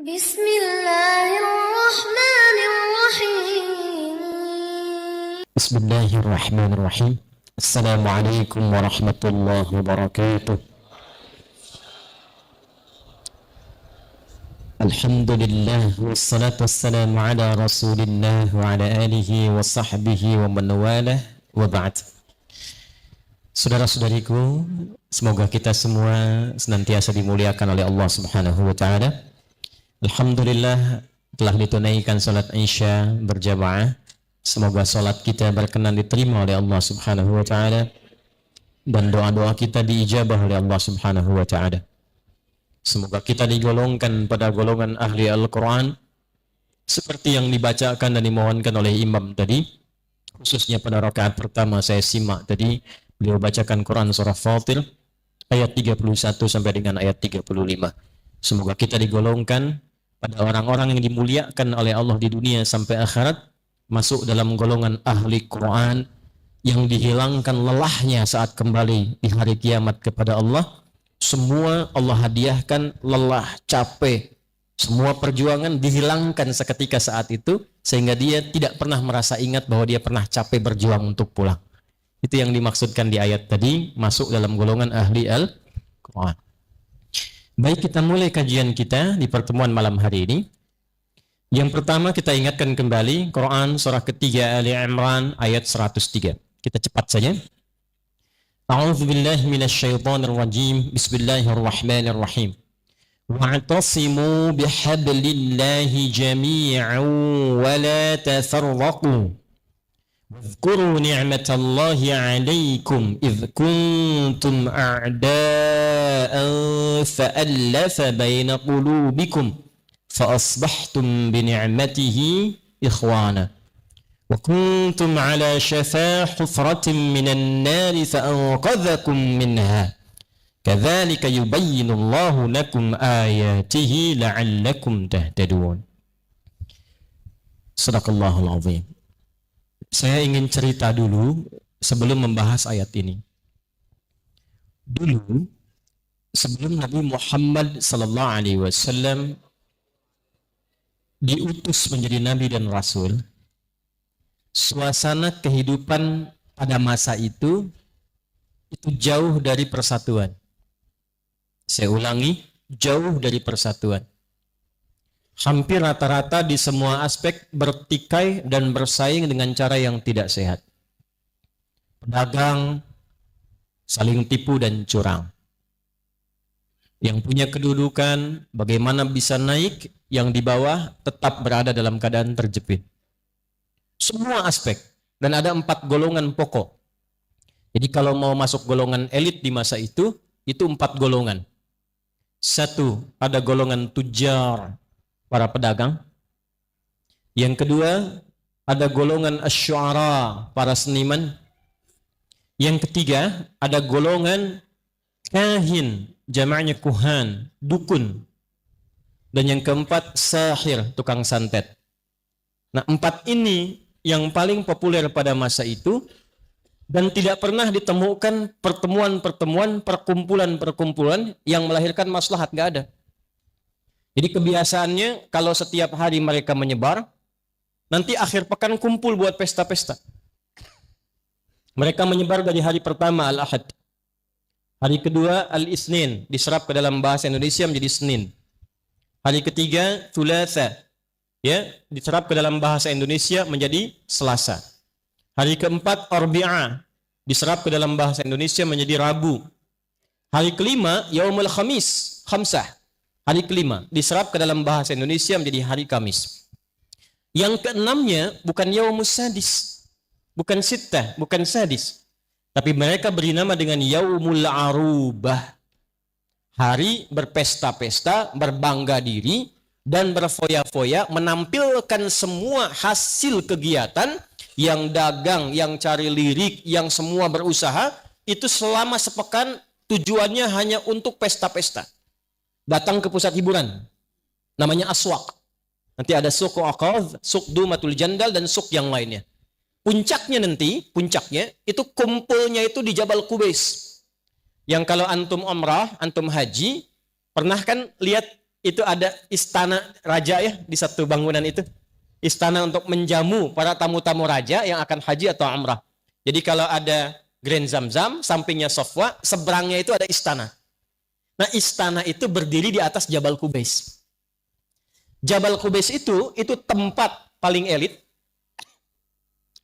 Bismillahirrahmanirrahim. Bismillahirrahmanirrahim. Assalamualaikum warahmatullahi wabarakatuh. Alhamdulillah wassalatu wassalamu ala Rasulillah wa ala alihi wa sahbihi wa man walah wa ba'd. Saudara-saudariku, semoga kita semua senantiasa dimuliakan oleh Allah Subhanahu wa taala. Alhamdulillah telah ditunaikan salat Isya berjamaah. Semoga salat kita berkenan diterima oleh Allah Subhanahu wa taala dan doa-doa kita diijabah oleh Allah Subhanahu wa taala. Semoga kita digolongkan pada golongan ahli Al-Quran seperti yang dibacakan dan dimohonkan oleh imam tadi, khususnya pada rakaat pertama saya simak tadi beliau bacakan Quran surah Fatir ayat 31 sampai dengan ayat 35. Semoga kita digolongkan pada orang-orang yang dimuliakan oleh Allah di dunia sampai akhirat, masuk dalam golongan ahli Quran yang dihilangkan lelahnya saat kembali di hari kiamat kepada Allah. Semua Allah hadiahkan lelah, capek, semua perjuangan dihilangkan seketika saat itu, sehingga dia tidak pernah merasa ingat bahwa dia pernah capek berjuang untuk pulang. Itu yang dimaksudkan di ayat tadi, masuk dalam golongan ahli Al-Quran. Baik, kita mulai kajian kita di pertemuan malam hari ini. Yang pertama kita ingatkan kembali Quran surah ketiga Ali Imran ayat 103. Kita cepat saja. A'udzu billahi minasyaitonir rajim. Bismillahirrahmanirrahim. Wa'tasimu bihablillahi jami'an wa la tafarraqu. واذكروا نعمة الله عليكم إذ كنتم أعداء فألف بين قلوبكم فأصبحتم بنعمته إخوانا وكنتم على شفا حفرة من النار فأنقذكم منها كذلك يبين الله لكم آياته لعلكم تهتدون. صدق الله العظيم. Saya ingin cerita dulu sebelum membahas ayat ini. Dulu sebelum Nabi Muhammad sallallahu alaihi wasallam diutus menjadi nabi dan rasul, suasana kehidupan pada masa itu jauh dari persatuan. Saya ulangi, jauh dari persatuan. Hampir rata-rata di semua aspek bertikai dan bersaing dengan cara yang tidak sehat. Pedagang saling tipu dan curang. Yang punya kedudukan bagaimana bisa naik, yang di bawah tetap berada dalam keadaan terjepit. Semua aspek. Dan ada 4 golongan pokok. Jadi kalau mau masuk golongan elit di masa itu 4 golongan. 1, ada golongan tujar, para pedagang. Yang kedua, ada golongan asy'ara, para seniman. Yang ketiga, ada golongan kahin, jamaknya kuhan, dukun. Dan yang keempat, sahir, tukang santet. Nah, 4 ini yang paling populer pada masa itu dan tidak pernah ditemukan pertemuan-pertemuan, perkumpulan-perkumpulan yang melahirkan maslahat, nggak ada. Jadi kebiasaannya kalau setiap hari mereka menyebar, nanti akhir pekan kumpul buat pesta-pesta. Mereka menyebar dari hari pertama Al-Ahad. Hari kedua Al-Isnin, diserap ke dalam bahasa Indonesia menjadi Senin. Hari ketiga Thulatha, ya, diserap ke dalam bahasa Indonesia menjadi Selasa. Hari keempat Arbi'ah, diserap ke dalam bahasa Indonesia menjadi Rabu. Hari kelima Yaumul Khamis, Khamsah. Hari kelima diserap ke dalam bahasa Indonesia menjadi hari Kamis. Yang keenamnya bukan Yaumus Sadis, bukan Sittah, bukan Sadis, tapi mereka beri nama dengan Yaumul Arubah. Hari berpesta-pesta, berbangga diri dan berfoya-foya, menampilkan semua hasil kegiatan yang dagang, yang cari lirik, yang semua berusaha, itu selama sepekan tujuannya hanya untuk pesta-pesta. Datang ke pusat hiburan, namanya aswaq. Nanti ada suku Aqadh, suq Dumatul Jandal, dan suq yang lainnya. Puncaknya itu kumpulnya itu di Jabal Qubais. Yang kalau antum umrah, antum haji, pernah kan lihat itu ada istana raja ya di satu bangunan itu. Istana untuk menjamu para tamu-tamu raja yang akan haji atau umrah. Jadi kalau ada Grand Zamzam, sampingnya Sofwa, seberangnya itu ada istana. Nah, istana itu berdiri di atas Jabal Qubais. Jabal Qubais itu tempat paling elit.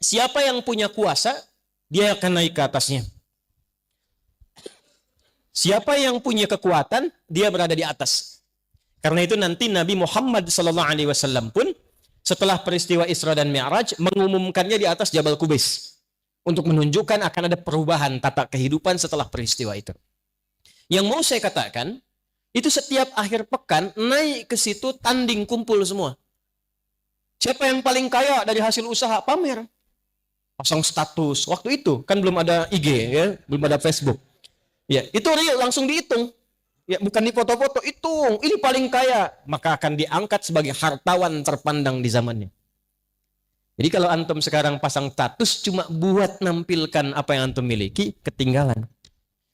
Siapa yang punya kuasa, dia akan naik ke atasnya. Siapa yang punya kekuatan, dia berada di atas. Karena itu nanti Nabi Muhammad SAW pun setelah peristiwa Isra dan Mi'raj mengumumkannya di atas Jabal Qubais untuk menunjukkan akan ada perubahan tata kehidupan setelah peristiwa itu. Yang mau saya katakan, itu setiap akhir pekan naik ke situ tanding kumpul semua. Siapa yang paling kaya dari hasil usaha, pamer. Pasang status. Waktu itu kan belum ada IG ya, belum ada Facebook. Ya, itu real langsung dihitung. Ya, bukan di foto-foto, hitung. Ini paling kaya, maka akan diangkat sebagai hartawan terpandang di zamannya. Jadi kalau antum sekarang pasang status cuma buat nampilkan apa yang antum miliki, ketinggalan.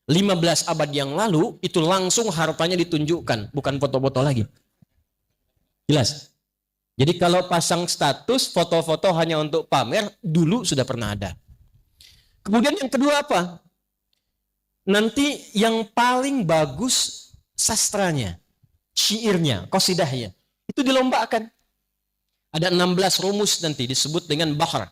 15 abad yang lalu itu langsung hartanya ditunjukkan, bukan foto-foto lagi. Jelas? Jadi kalau pasang status, foto-foto hanya untuk pamer, dulu sudah pernah ada. Kemudian yang kedua apa? Nanti yang paling bagus sastranya, syairnya, qasidahnya, itu dilombakan. Ada 16 rumus nanti disebut dengan bahr.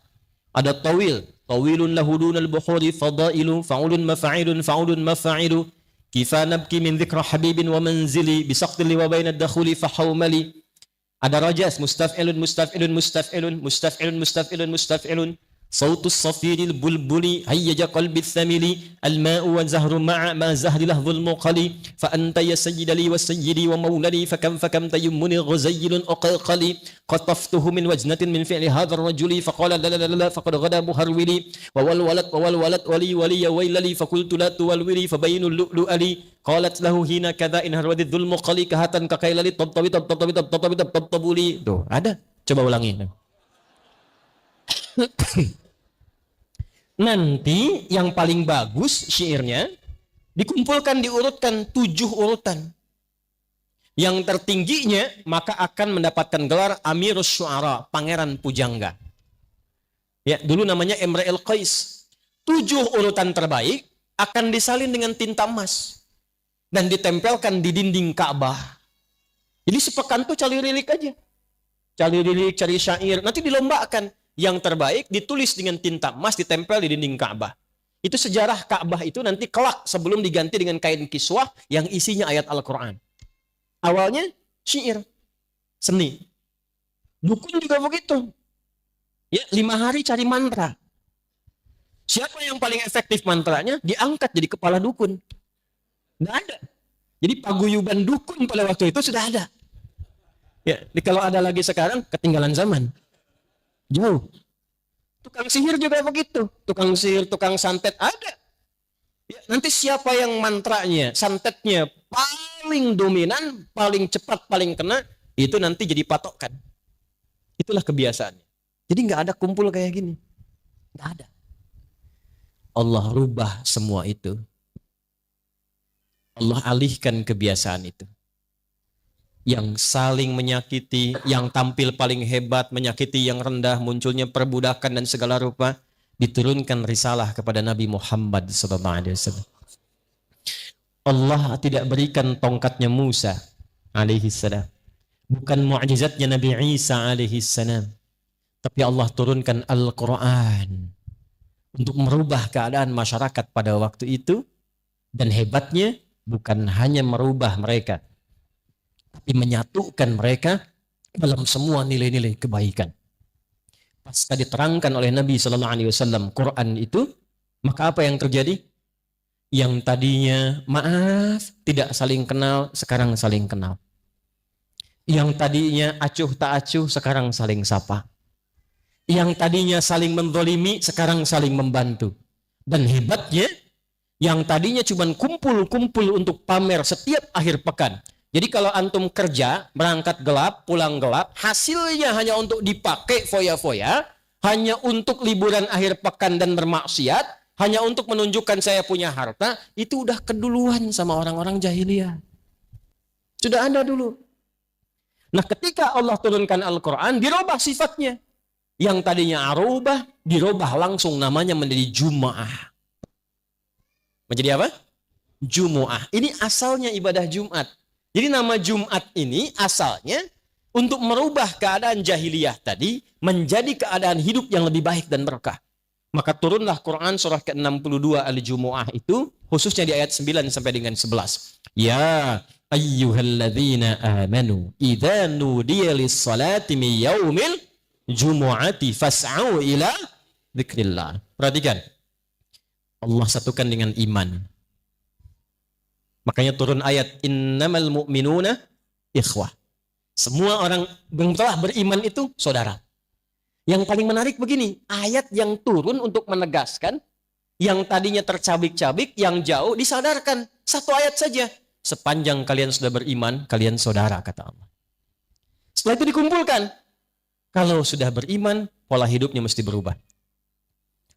Ada tawil, tawilun lahudunal bukhuri fadailu, fa'ulun mafa'ilun, fa'ulun mafa'ilu, kifa nabki min dhikra habibin wa manzili, bisaqtili wa bainad dakhuli fahawmali. Ada rajas, mustaf'ilun, mustaf'ilun, mustaf'ilun, mustaf'ilun, mustaf'ilun, mustaf'ilun. صوت الصفير البلبل هيج قلب الثمل الماء والزهر مع ما زهر لهظ المقل فأنت يا سيد لي وسيدي ومولدي فكم تيمني غزيل أقاقلي قطفته من وجنة من فعل هذا الرجل فقال لا لا لا فقد غدا مهرولي وولولت ولي ويللي فقلت لا تولولي فبين اللؤلؤ لي قالت له هنا كذا إن هرودي الظلم قلي كهتا كقيللي طبطبي tuh ada, coba ulangi. Nanti yang paling bagus syairnya dikumpulkan, diurutkan 7 urutan. Yang tertingginya maka akan mendapatkan gelar Amirus Syu'ara, Pangeran Pujangga. Ya, dulu namanya Imra'il Qais. 7 urutan terbaik akan disalin dengan tinta emas dan ditempelkan di dinding Ka'bah. Jadi sepekan tuh cari lilik aja. Cari lilik, cari syair, nanti dilombakan. Yang terbaik ditulis dengan tinta emas, ditempel di dinding Ka'bah. Itu sejarah Ka'bah itu nanti kelak sebelum diganti dengan kain kiswah yang isinya ayat Al-Quran. Awalnya syair, seni. Dukun juga begitu. Ya, 5 hari cari mantra. Siapa yang paling efektif mantranya, diangkat jadi kepala dukun. Nggak ada. Jadi paguyuban dukun pada waktu itu sudah ada. Ya, kalau ada lagi sekarang, ketinggalan zaman. Jauh. Tukang sihir juga begitu. Tukang sihir, tukang santet ada. Ya, nanti siapa yang mantranya, santetnya paling dominan, paling cepat, paling kena, itu nanti jadi patokan. Itulah kebiasaannya. Jadi nggak ada kumpul kayak gini. Nggak ada. Allah rubah semua itu. Allah alihkan kebiasaan itu. Yang saling menyakiti, yang tampil paling hebat, menyakiti yang rendah, munculnya perbudakan dan segala rupa, diturunkan risalah kepada Nabi Muhammad SAW. Allah tidak berikan tongkatnya Musa alaihissalam, bukan mu'jizatnya Nabi Isa alaihissalam, tapi Allah turunkan Al-Quran untuk merubah keadaan masyarakat pada waktu itu. Dan hebatnya bukan hanya merubah mereka, tapi menyatukan mereka dalam semua nilai-nilai kebaikan. Pasca diterangkan oleh Nabi SAW Quran itu, maka apa yang terjadi? Yang tadinya maaf, tidak saling kenal, sekarang saling kenal. Yang tadinya acuh tak acuh, sekarang saling sapa. Yang tadinya saling menzalimi, sekarang saling membantu. Dan hebatnya, yang tadinya cuma kumpul-kumpul untuk pamer setiap akhir pekan. Jadi kalau antum kerja, berangkat gelap, pulang gelap, hasilnya hanya untuk dipakai foya-foya, hanya untuk liburan akhir pekan dan bermaksiat, hanya untuk menunjukkan saya punya harta, itu udah keduluan sama orang-orang jahiliyah. Sudah ada dulu. Nah, ketika Allah turunkan Al-Quran, dirubah sifatnya. Yang tadinya arubah, dirubah langsung namanya menjadi Jum'ah. Menjadi apa? Jumu'ah. Ini asalnya ibadah Jumat. Jadi nama Jumat ini asalnya untuk merubah keadaan jahiliyah tadi menjadi keadaan hidup yang lebih baik dan berkah. Maka turunlah Quran surah ke-62 Al-Jumu'ah itu khususnya di ayat 9 sampai dengan 11. Ya ayyuhalladzina amanu idza nudiya lis-salati min yaumil jumu'ati fas'au ila dzikrillah. Perhatikan. Allah satukan dengan iman. Makanya turun ayat innamal mu'minuna ikhwah. Semua orang yang telah beriman itu saudara. Yang paling menarik begini, ayat yang turun untuk menegaskan yang tadinya tercabik-cabik, yang jauh disadarkan. Satu ayat saja. Sepanjang kalian sudah beriman, kalian saudara, kata Allah. Setelah itu dikumpulkan. Kalau sudah beriman, pola hidupnya mesti berubah.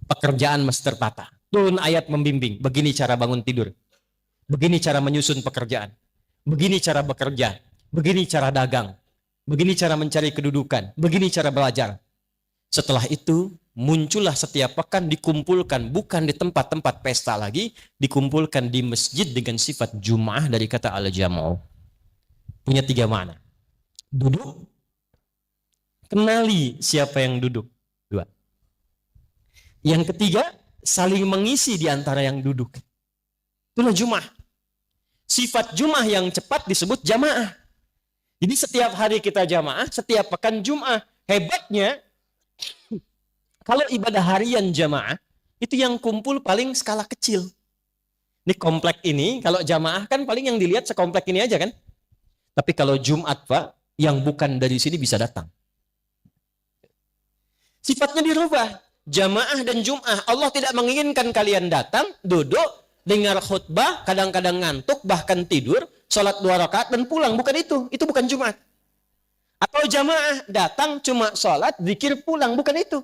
Pekerjaan mesti tertata. Turun ayat membimbing. Begini cara bangun tidur. Begini cara menyusun pekerjaan. Begini cara bekerja. Begini cara dagang. Begini cara mencari kedudukan. Begini cara belajar. Setelah itu, muncullah setiap pekan dikumpulkan. Bukan di tempat-tempat pesta lagi. Dikumpulkan di masjid dengan sifat Jum'ah dari kata al-jam'u. Punya 3 makna. Duduk. Kenali siapa yang duduk. 2. Yang ketiga, saling mengisi di antara yang duduk. Itulah Jum'ah. Sifat Jum'ah yang cepat disebut jamaah. Jadi setiap hari kita jamaah, setiap pekan Jum'ah. Hebatnya, kalau ibadah harian jamaah, itu yang kumpul paling skala kecil. Ini komplek ini, kalau jamaah kan paling yang dilihat sekomplek ini aja kan. Tapi kalau Jumat Pak, yang bukan dari sini bisa datang. Sifatnya dirubah. Jamaah dan Jum'ah. Allah tidak menginginkan kalian datang, duduk, dengar khutbah, kadang-kadang ngantuk, bahkan tidur, sholat 2 rakaat dan pulang. Bukan itu. Itu bukan Jumat. Atau jamaah, datang cuma sholat, zikir, pulang. Bukan itu.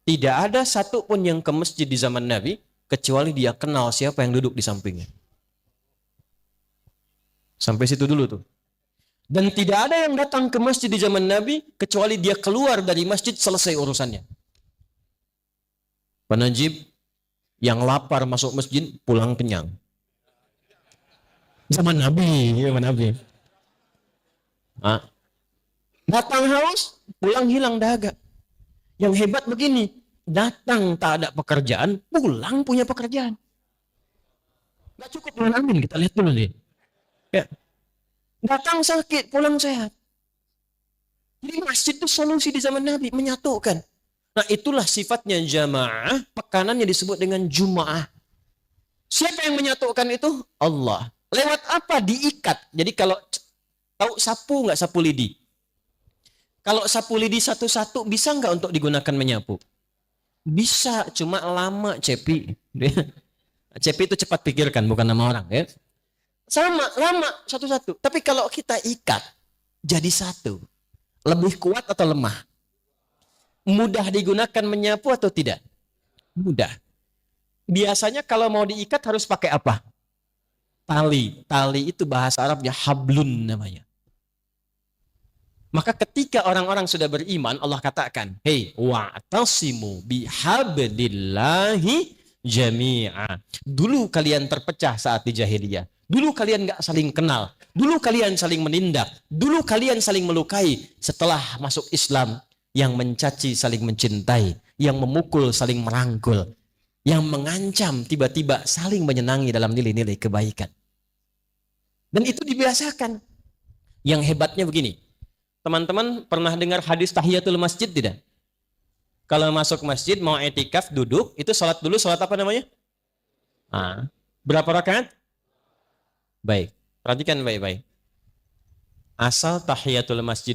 Tidak ada satu pun yang ke masjid di zaman Nabi, kecuali dia kenal siapa yang duduk di sampingnya. Sampai situ dulu tuh. Dan tidak ada yang datang ke masjid di zaman Nabi, kecuali dia keluar dari masjid selesai urusannya. Pak Najib, yang lapar masuk masjid, pulang kenyang. Zaman Nabi, zaman Nabi. Nah, datang haus, pulang hilang dahaga. Yang hebat begini, datang tak ada pekerjaan, pulang punya pekerjaan. Gak cukup dengan amin, kita lihat dulu nih. Ya. Datang sakit, pulang sehat. Jadi masjid itu solusi di zaman Nabi, menyatukan. Nah itulah sifatnya jamaah, pekanannya disebut dengan Jum'ah. Siapa yang menyatukan itu? Allah. Lewat apa? Diikat. Jadi kalau tahu sapu nggak sapu lidi? Kalau sapu lidi satu-satu bisa nggak untuk digunakan menyapu? Bisa, cuma lama Cepi. Cepi itu cepat pikirkan, bukan nama orang ya. Sama, lama satu-satu. Tapi kalau kita ikat jadi satu, lebih kuat atau lemah? Mudah digunakan menyapu atau tidak? Mudah. Biasanya kalau mau diikat harus pakai apa? Tali. Tali itu bahasa Arabnya hablun namanya. Maka ketika orang-orang sudah beriman, Allah katakan, hei, wa'tasimu bihablillahi jami'a. Dulu kalian terpecah saat di jahiliyah. Dulu kalian gak saling kenal. Dulu kalian saling menindak. Dulu kalian saling melukai. Setelah masuk Islam, yang mencaci saling mencintai, yang memukul saling merangkul, yang mengancam tiba-tiba saling menyenangi dalam nilai-nilai kebaikan. Dan itu dibiasakan. Yang hebatnya begini, teman-teman pernah dengar hadis tahiyatul masjid tidak? Kalau masuk masjid mau etikaf duduk, itu sholat dulu, sholat apa namanya? Berapa rakaat? Baik, perhatikan baik-baik. Asal tahiyatul masjid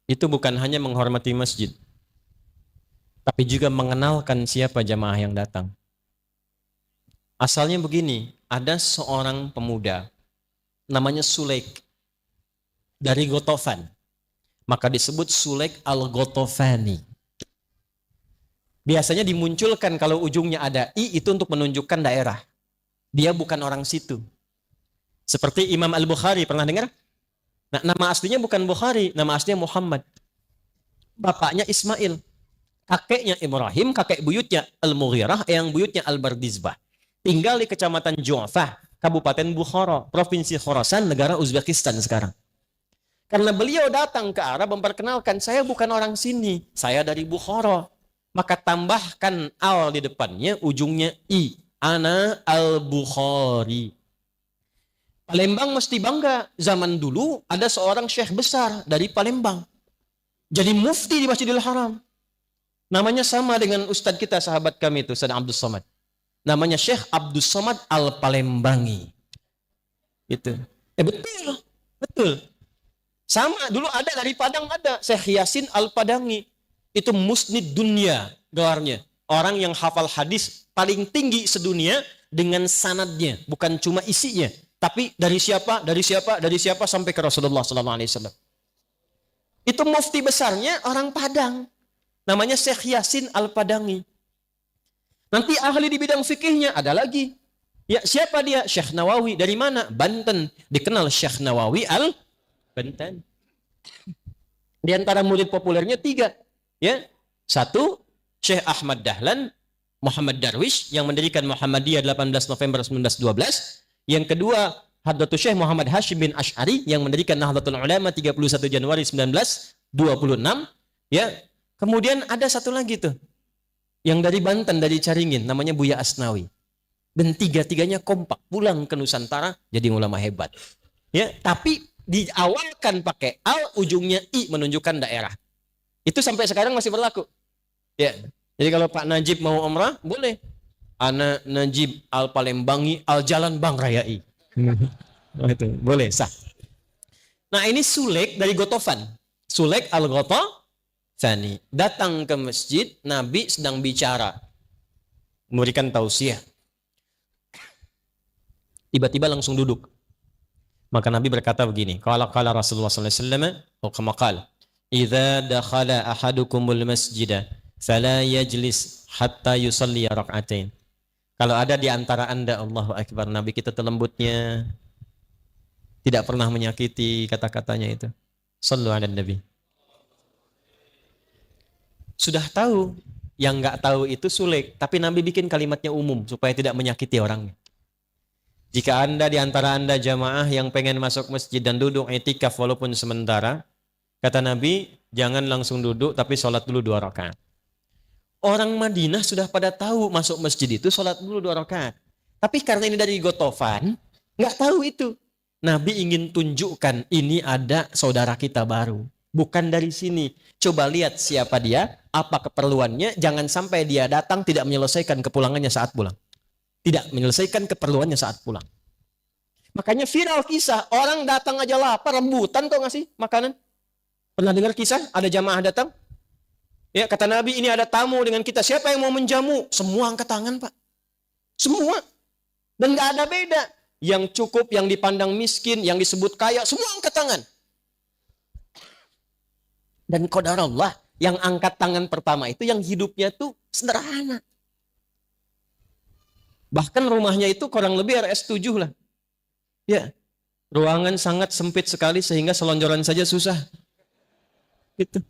itu bukan hanya menghormati masjid, tapi juga mengenalkan siapa jamaah yang datang. Asalnya begini, ada seorang pemuda, namanya Sulaik, dari Gotofan. Maka disebut Sulaik al-Gotofani. Biasanya dimunculkan kalau ujungnya ada I, itu untuk menunjukkan daerah. Dia bukan orang situ. Seperti Imam Al-Bukhari, pernah dengar? Nah, nama aslinya bukan Bukhari, nama aslinya Muhammad. Bapaknya Ismail, kakeknya Ibrahim, kakek buyutnya Al-Mughirah, yang buyutnya Al-Bardizbah. Tinggal di Kecamatan Ju'fah, Kabupaten Bukhara, Provinsi Khorasan, negara Uzbekistan sekarang. Karena beliau datang ke Arab memperkenalkan, saya bukan orang sini, saya dari Bukhara. Maka tambahkan al di depannya, ujungnya i. Ana al-Bukhari. Palembang mesti bangga. Zaman dulu ada seorang syekh besar dari Palembang. Jadi mufti di Masjidil Haram. Namanya sama dengan ustadz kita, sahabat kami itu, Ustadz Abdul Somad. Namanya Syekh Abdul Somad Al-Palembangi. Itu. Betul. Betul. Sama, dulu ada dari Padang ada. Syekh Yasin Al-Padangi. Itu musnid dunia gelarnya. Orang yang hafal hadis paling tinggi sedunia dengan sanadnya. Bukan cuma isinya. Tapi dari siapa, dari siapa, dari siapa sampai ke Rasulullah SAW. Itu mufti besarnya orang Padang. Namanya Syekh Yasin Al-Padangi. Nanti ahli di bidang fikihnya ada lagi. Ya, siapa dia? Syekh Nawawi. Dari mana? Banten. Dikenal Syekh Nawawi Al-Banten. Di antara murid populernya 3. Ya. 1, Syekh Ahmad Dahlan, Muhammad Darwish yang mendirikan Muhammadiyah 18 November 1912. Yang kedua, Hadratul Syekh Muhammad Hashim bin Ash'ari yang mendirikan Nahdlatul Ulama 31 Januari 1926. Ya. Kemudian ada satu lagi tuh. Yang dari Banten, dari Caringin, namanya Buya Asnawi. Dan 3-tiganya kompak pulang ke Nusantara jadi ulama hebat. Ya, tapi diawalkan pakai al, ujungnya i menunjukkan daerah. Itu sampai sekarang masih berlaku. Ya. Jadi kalau Pak Najib mau umrah, boleh. Ana Najib Al-Palembangi Al-Jalan Bang Rayai. Itu boleh, sah. Nah, ini Sulek dari Gotofan. Sulek Al-Gotofani datang ke masjid, Nabi sedang bicara, memberikan tausiah. Tiba-tiba langsung duduk. Maka Nabi berkata begini, qala Rasulullah sallallahu alaihi wasallam, atau kama qala, "Idza dakhala ahadukumul masjida fala yajlis hatta yusalli rak'atain." Kalau ada di antara Anda, Allahu Akbar, Nabi kita terlembutnya, tidak pernah menyakiti kata-katanya itu. Sallu ala Nabi. Sudah tahu, yang nggak tahu itu sulit, tapi Nabi bikin kalimatnya umum supaya tidak menyakiti orangnya. Jika Anda di antara Anda jamaah yang pengen masuk masjid dan duduk i'tikaf walaupun sementara, kata Nabi, jangan langsung duduk tapi sholat dulu 2 rakaat. Orang Madinah sudah pada tahu masuk masjid itu sholat dulu 2 rakaat. Tapi karena ini dari Gotofan, nggak tahu itu. Nabi ingin tunjukkan ini ada saudara kita baru. Bukan dari sini. Coba lihat siapa dia, apa keperluannya. Jangan sampai dia datang tidak menyelesaikan kepulangannya saat pulang. Tidak menyelesaikan keperluannya saat pulang. Makanya viral kisah, orang datang aja lapar, rebutan kok ngasih makanan. Pernah dengar kisah, ada jamaah datang? Ya, kata Nabi, ini ada tamu dengan kita. Siapa yang mau menjamu? Semua angkat tangan, Pak. Semua. Dan gak ada beda. Yang cukup, yang dipandang miskin, yang disebut kaya, semua angkat tangan. Dan qadarullah, yang angkat tangan pertama itu yang hidupnya tuh sederhana. Bahkan rumahnya itu kurang lebih RS7 lah. Ya. Ruangan sangat sempit sekali sehingga selonjoran saja susah. Gitu.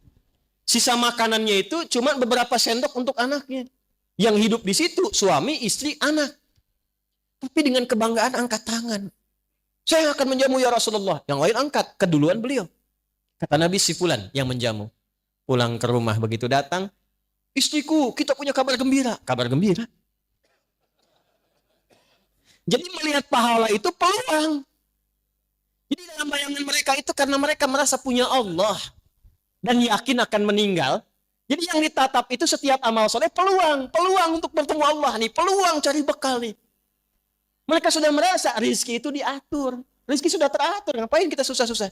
Sisa makanannya itu cuma beberapa sendok untuk anaknya. Yang hidup di situ suami, istri, anak. Tapi dengan kebanggaan angkat tangan. Saya akan menjamu ya Rasulullah. Yang lain angkat, keduluan beliau. Kata Nabi, si fulan yang menjamu. Pulang ke rumah begitu datang, istriku, kita punya kabar gembira. Kabar gembira. Jadi melihat pahala itu peluang. Jadi dalam bayangan mereka itu karena mereka merasa punya Allah. Dan yakin akan meninggal. Jadi yang ditatap itu setiap amal soleh peluang. Peluang untuk bertemu Allah nih. Peluang cari bekal nih. Mereka sudah merasa rezeki itu diatur. Rezeki sudah teratur. Ngapain kita susah-susah?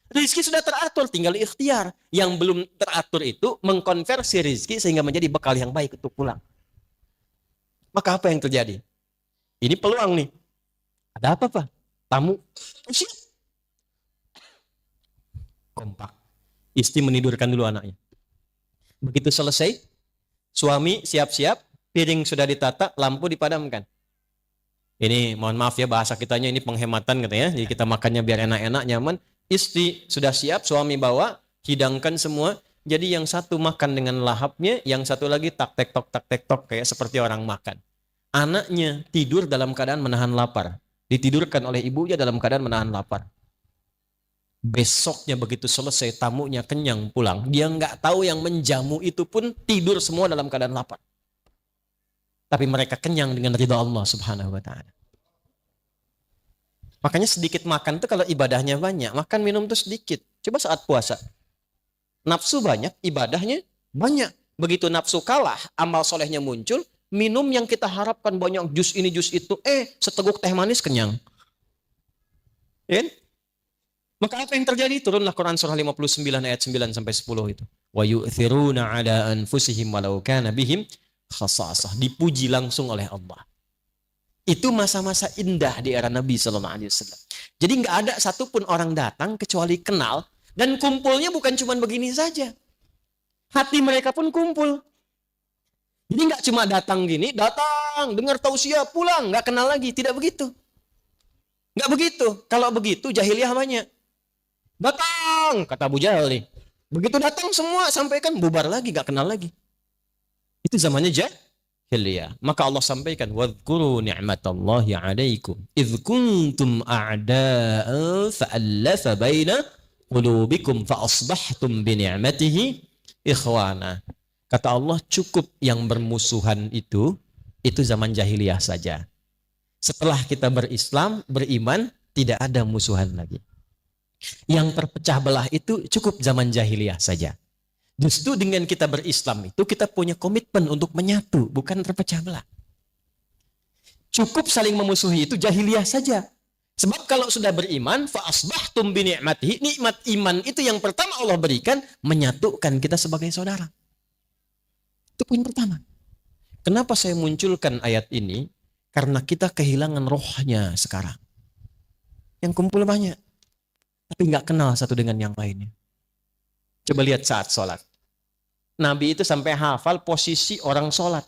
Rezeki sudah teratur. Tinggal ikhtiar. Yang belum teratur itu mengkonversi rezeki sehingga menjadi bekal yang baik untuk pulang. Maka apa yang terjadi? Ini peluang nih. Ada apa, Pak? Tamu. Siap. Kompak. Istri menidurkan dulu anaknya. Begitu selesai, suami siap-siap, piring sudah ditata, lampu dipadamkan. Ini mohon maaf ya bahasa kitanya ini penghematan katanya. Jadi kita makannya biar enak-enak, nyaman. Istri sudah siap, suami bawa, hidangkan semua. Jadi yang satu makan dengan lahapnya, yang satu lagi tak tek tok kayak seperti orang makan. Anaknya tidur dalam keadaan menahan lapar. Ditidurkan oleh ibunya dalam keadaan menahan lapar. Besoknya begitu selesai tamunya kenyang pulang, dia nggak tahu yang menjamu itu pun tidur semua dalam keadaan lapar. Tapi mereka kenyang dengan ridha Allah Subhanahu wa taala. Makanya sedikit makan tuh kalau ibadahnya banyak, makan minum tuh sedikit. Coba saat puasa. Nafsu banyak, ibadahnya banyak. Begitu nafsu kalah, amal solehnya muncul, minum yang kita harapkan banyak, jus ini jus itu, seteguk teh manis kenyang. Ya? Maka apa yang terjadi? Turunlah Quran surah 59 ayat 9 sampai 10 itu. Wa yu'thiruna 'ala anfusihim walau kana bihim khasasah. Dipuji langsung oleh Allah. Itu masa-masa indah di era Nabi sallallahu alaihi wasallam. Jadi nggak ada satupun orang datang kecuali kenal, dan kumpulnya bukan cuma begini saja. Hati mereka pun kumpul. Jadi nggak cuma datang gini, datang dengar tausiah pulang, nggak kenal lagi, tidak begitu. Nggak begitu. Kalau begitu jahiliyah banyak. Datang, kata Abu Jahal nih. Begitu datang semua sampaikan, bubar lagi, gak kenal lagi. Itu zamannya jahiliyah. Maka Allah sampaikan, wadhkuru ni'matallahi 'alaikum idh kuntum a'da'a fa'allafa baina qulubikum fa asbahtum bi ni'matihi ikhwana. Kata Allah, cukup yang bermusuhan itu zaman jahiliyah saja. Setelah kita berislam, beriman, tidak ada musuhan lagi. Yang terpecah belah itu cukup zaman jahiliyah saja. Justru dengan kita berislam itu kita punya komitmen untuk menyatu, bukan terpecah belah. Cukup saling memusuhi itu jahiliyah saja. Sebab kalau sudah beriman, fa asbahtum bi ni'matihi, nikmat iman itu yang pertama Allah berikan, menyatukan kita sebagai saudara. Itu poin pertama. Kenapa saya munculkan ayat ini? Karena kita kehilangan rohnya sekarang. Yang kumpul banyak, tapi nggak kenal satu dengan yang lainnya. Coba lihat saat sholat. Nabi itu sampai hafal posisi orang sholat.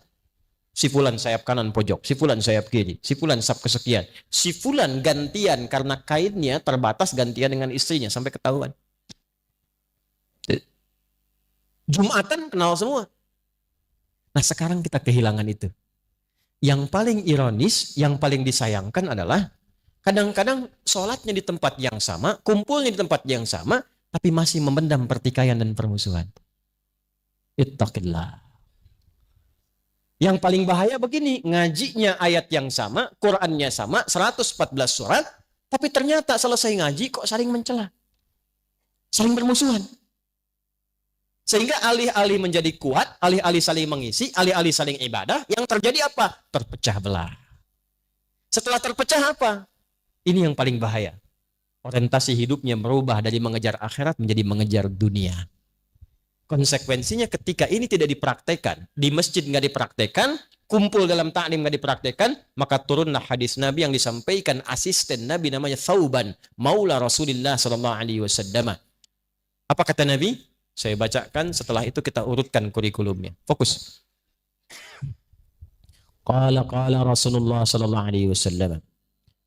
Si fulan sayap kanan pojok, si fulan sayap kiri, si fulan saf kesekian. Si fulan gantian karena kainnya terbatas gantian dengan istrinya sampai ketahuan. Jumatan kenal semua. Nah sekarang kita kehilangan itu. Yang paling ironis, yang paling disayangkan adalah kadang-kadang sholatnya di tempat yang sama, kumpulnya di tempat yang sama, tapi masih memendam pertikaian dan permusuhan. Ittaqillah. Yang paling bahaya begini, ngajinya ayat yang sama, Qur'annya sama, 114 surat, tapi ternyata selesai ngaji kok saling mencela. Saling bermusuhan. Sehingga alih-alih menjadi kuat, alih-alih saling mengisi, alih-alih saling ibadah, yang terjadi apa? Terpecah belah. Setelah terpecah apa? Ini yang paling bahaya. Orientasi hidupnya berubah dari mengejar akhirat menjadi mengejar dunia. Konsekuensinya ketika ini tidak dipraktekkan, di masjid nggak dipraktekkan, kumpul dalam taklim nggak dipraktekkan, maka turunlah hadis Nabi yang disampaikan asisten Nabi namanya Thauban, Maula Rasulullah sallallahu alaihi wasallam. Apa kata Nabi? Saya bacakan, setelah itu kita urutkan kurikulumnya. Fokus. Qala Rasulullah sallallahu alaihi wasallam.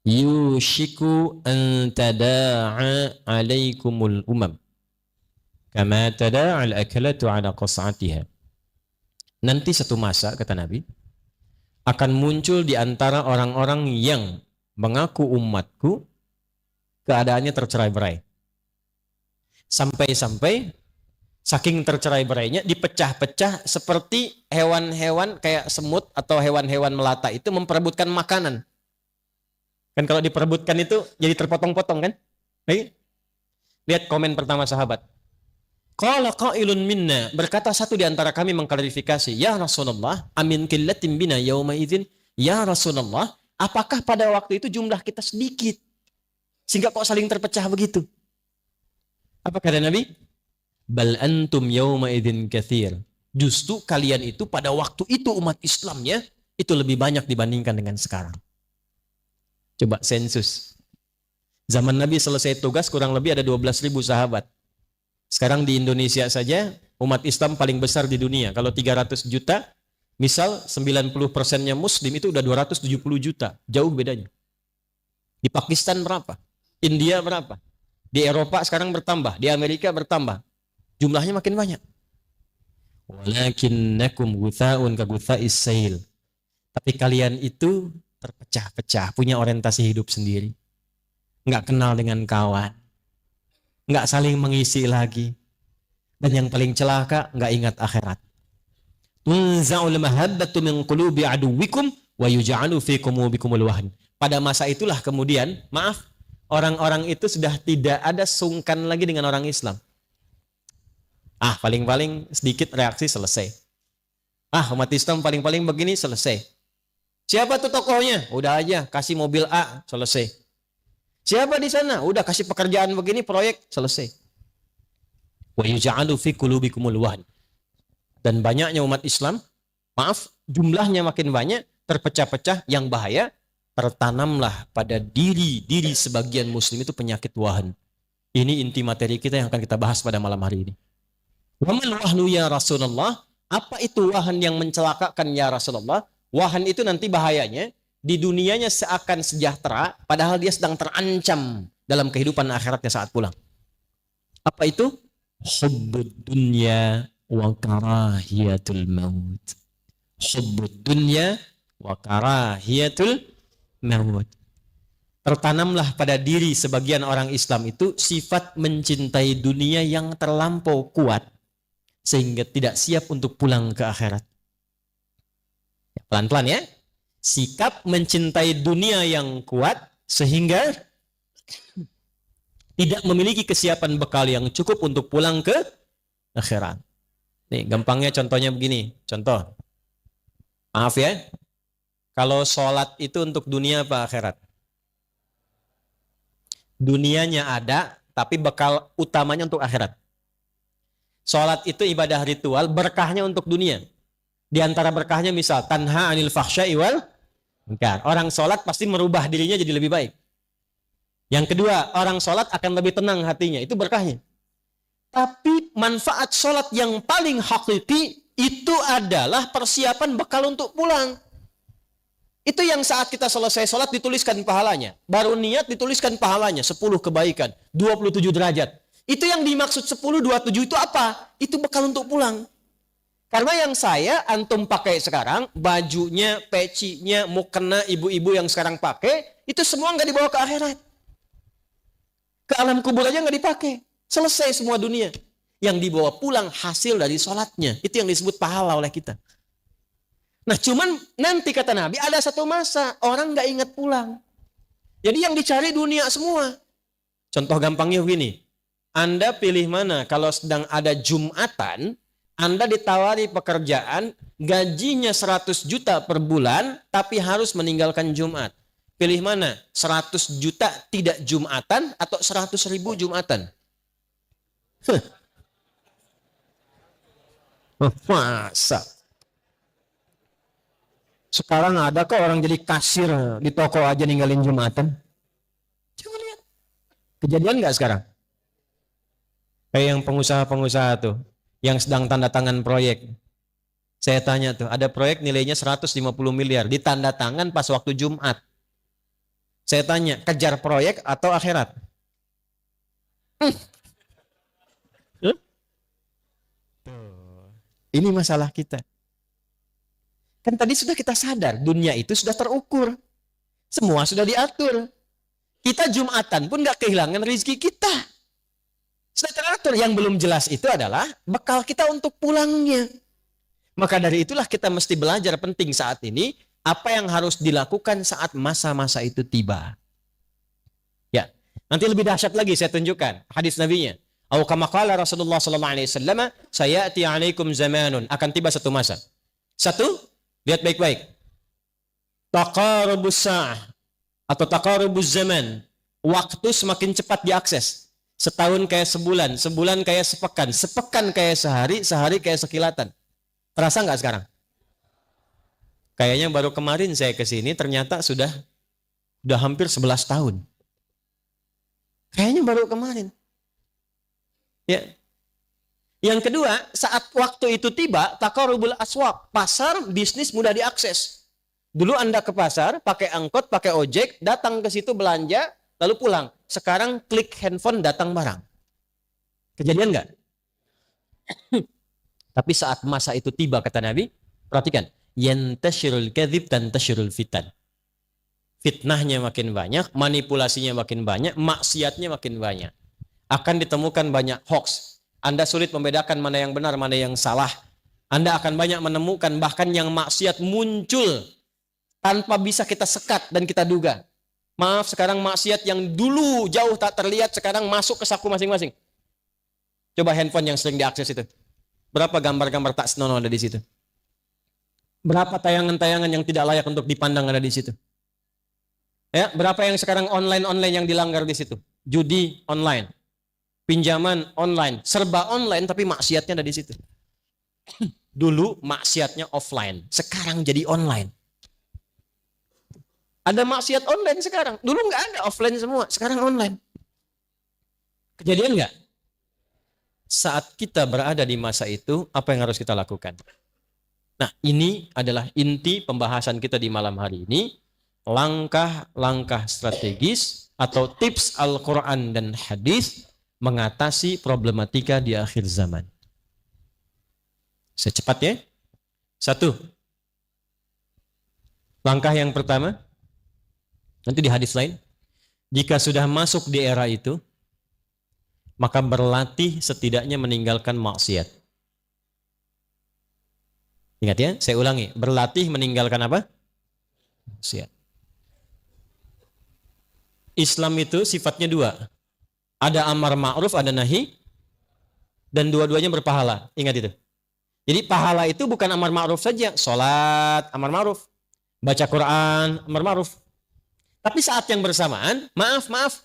Yushiku an tada'a alaikumul umam kama tada'al akalatu ala qas'atiha. Nanti satu masa, kata Nabi, akan muncul di antara orang-orang yang mengaku umatku keadaannya tercerai-berai. Sampai-sampai saking tercerai-berainya dipecah-pecah seperti hewan-hewan kayak semut atau hewan-hewan melata itu memperebutkan makanan. Kan kalau diperebutkan itu jadi terpotong-potong kan? Lihat komen pertama sahabat. Qala qailun minna, berkata satu di antara kami mengklarifikasi, ya Rasulullah, amin qillatin bina yauma idzin, ya Rasulullah, apakah pada waktu itu jumlah kita sedikit sehingga kok saling terpecah begitu? Apa kata Nabi? Bal antum yauma idzin katsir. Justru kalian itu pada waktu itu umat Islamnya itu lebih banyak dibandingkan dengan sekarang. Coba sensus. Zaman Nabi selesai tugas kurang lebih ada 12.000 sahabat. Sekarang di Indonesia saja umat Islam paling besar di dunia. Kalau 300 juta, misal 90%-nya Muslim itu udah 270 juta. Jauh bedanya. Di Pakistan berapa? India berapa? Di Eropa sekarang bertambah, di Amerika bertambah. Jumlahnya makin banyak. Walakinnakum gutha'un ka gutha'is sail. Tapi kalian itu terpecah-pecah, punya orientasi hidup sendiri. Nggak kenal dengan kawan. Nggak saling mengisi lagi. Dan yang paling celaka, nggak ingat akhirat. Tunza'ul mahabbatu min qulubi aduwikum wa yuj'alu fi qulubikumul wahn. Pada masa itulah kemudian, maaf, orang-orang itu sudah tidak ada sungkan lagi dengan orang Islam. Paling-paling sedikit reaksi selesai. Umat Islam paling-paling begini selesai. Siapa tuh tokohnya? Udah aja, kasih mobil A, selesai. Siapa di sana? Udah kasih pekerjaan begini, proyek, selesai. Wa yuj'alu fi qulubikumul wahn. Dan banyaknya umat Islam, maaf, jumlahnya makin banyak, terpecah-pecah, yang bahaya, tertanamlah pada diri sebagian muslim itu penyakit wahan. Ini inti materi kita yang akan kita bahas pada malam hari ini. Wa mal wahnu ya Rasulullah? Apa itu wahan yang mencelakakan ya Rasulullah? Wahan itu nanti bahayanya, di dunianya seakan sejahtera, padahal dia sedang terancam dalam kehidupan akhiratnya saat pulang. Apa itu? Hubbud dunya wa karahiyatul maut. Hubbud dunya wa karahiyatul maut. Tertanamlah pada diri sebagian orang Islam itu sifat mencintai dunia yang terlampau kuat, sehingga tidak siap untuk pulang ke akhirat. Pelan-pelan ya. Sikap mencintai dunia yang kuat sehingga tidak memiliki kesiapan bekal yang cukup untuk pulang ke akhirat. Nih, gampangnya contohnya begini. Contoh. Maaf ya. Kalau sholat itu untuk dunia apa akhirat? Dunianya ada, tapi bekal utamanya untuk akhirat. Sholat itu ibadah ritual, berkahnya untuk dunia. Di antara berkahnya misal, tanha anil fahsya'i wal munkar. Orang sholat pasti merubah dirinya jadi lebih baik. Yang kedua, orang sholat akan lebih tenang hatinya. Itu berkahnya. Tapi manfaat sholat yang paling hakiki itu adalah persiapan bekal untuk pulang. Itu yang saat kita selesai sholat dituliskan pahalanya. Baru niat dituliskan pahalanya. 10 kebaikan, 27 derajat. Itu yang dimaksud 10, 27 itu apa? Itu bekal untuk pulang. Karena yang saya, antum pakai sekarang, bajunya, pecinya, mukena ibu-ibu yang sekarang pakai, itu semua nggak dibawa ke akhirat. Ke alam kubur aja nggak dipakai. Selesai semua dunia. Yang dibawa pulang hasil dari sholatnya. Itu yang disebut pahala oleh kita. Nah cuman nanti kata Nabi ada satu masa orang nggak ingat pulang. Jadi yang dicari dunia semua. Contoh gampangnya begini. Anda pilih mana kalau sedang ada Jumatan, Anda ditawari pekerjaan, gajinya 100 juta per bulan, tapi harus meninggalkan Jumat. Pilih mana? 100 juta tidak Jumatan atau 100.000 Jumatan? Masa? Sekarang ada kok orang jadi kasir di toko aja ninggalin Jumatan? Coba lihat. Kejadian nggak sekarang? Kayak yang pengusaha-pengusaha tuh, yang sedang tanda tangan proyek. Saya tanya tuh, ada proyek nilainya 150 miliar, ditanda tangan pas waktu Jumat. Saya tanya, kejar proyek atau akhirat? Ini masalah kita. Kan tadi sudah kita sadar, dunia itu sudah terukur. Semua sudah diatur. Kita Jumatan pun gak kehilangan rezeki kita. Sudah teratur. Yang belum jelas itu adalah bekal kita untuk pulangnya. Maka dari itulah kita mesti belajar penting saat ini, apa yang harus dilakukan saat masa-masa itu tiba. Ya, nanti lebih dahsyat lagi saya tunjukkan hadis nabinya. Au kama qala Rasulullah sallallahu alaihi wasallam, sayati alaikum zamanun, akan tiba satu masa. Satu, lihat baik-baik. Taqarubus sa'ah atau taqarubuz zaman. Waktu semakin cepat diakses. Setahun kayak sebulan, sebulan kayak sepekan, sepekan kayak sehari, sehari kayak sekilatan. Terasa nggak sekarang? Kayaknya baru kemarin saya ke sini ternyata sudah hampir 11 tahun. Kayaknya baru kemarin. Ya. Yang kedua, saat waktu itu tiba, taqarubul aswaq, pasar bisnis mudah diakses. Dulu Anda ke pasar, pakai angkot, pakai ojek, datang ke situ belanja, lalu pulang. sekarang klik handphone datang barang. Kejadian nggak? Tapi saat masa itu tiba, kata Nabi, perhatikan, yantashirul kadzib dan tashirul fitan. Fitnahnya makin banyak, manipulasinya makin banyak, maksiatnya makin banyak. Akan ditemukan banyak hoax. Anda sulit membedakan mana yang benar, mana yang salah. Anda akan banyak menemukan bahkan yang maksiat muncul tanpa bisa kita sekat dan kita duga. Maaf, sekarang maksiat yang dulu jauh tak terlihat sekarang masuk ke saku masing-masing. Coba handphone yang sering diakses itu. Berapa gambar-gambar tak senonoh ada di situ? Berapa tayangan-tayangan yang tidak layak untuk dipandang ada di situ? Ya, berapa yang sekarang online yang dilanggar di situ? Judi online, pinjaman online, serba online tapi maksiatnya ada di situ. Dulu maksiatnya offline, sekarang jadi online. Ada maksiat online sekarang. Dulu nggak ada, offline semua, sekarang online. Kejadian nggak? Saat kita berada di masa itu, apa yang harus kita lakukan? Nah, ini adalah inti pembahasan kita di malam hari ini. Langkah-langkah strategis atau tips Al-Quran dan hadis mengatasi problematika di akhir zaman. Secepatnya. 1. Langkah yang pertama, nanti di hadis lain, jika sudah masuk di era itu, maka berlatih setidaknya meninggalkan maksiat. Ingat ya, saya ulangi, berlatih meninggalkan apa? Maksiat. Islam itu sifatnya 2. Ada amar ma'ruf, ada nahi, dan dua-duanya berpahala. Ingat itu. Jadi pahala itu bukan amar ma'ruf saja, sholat, amar ma'ruf, baca Quran, amar ma'ruf. Tapi saat yang bersamaan, maaf,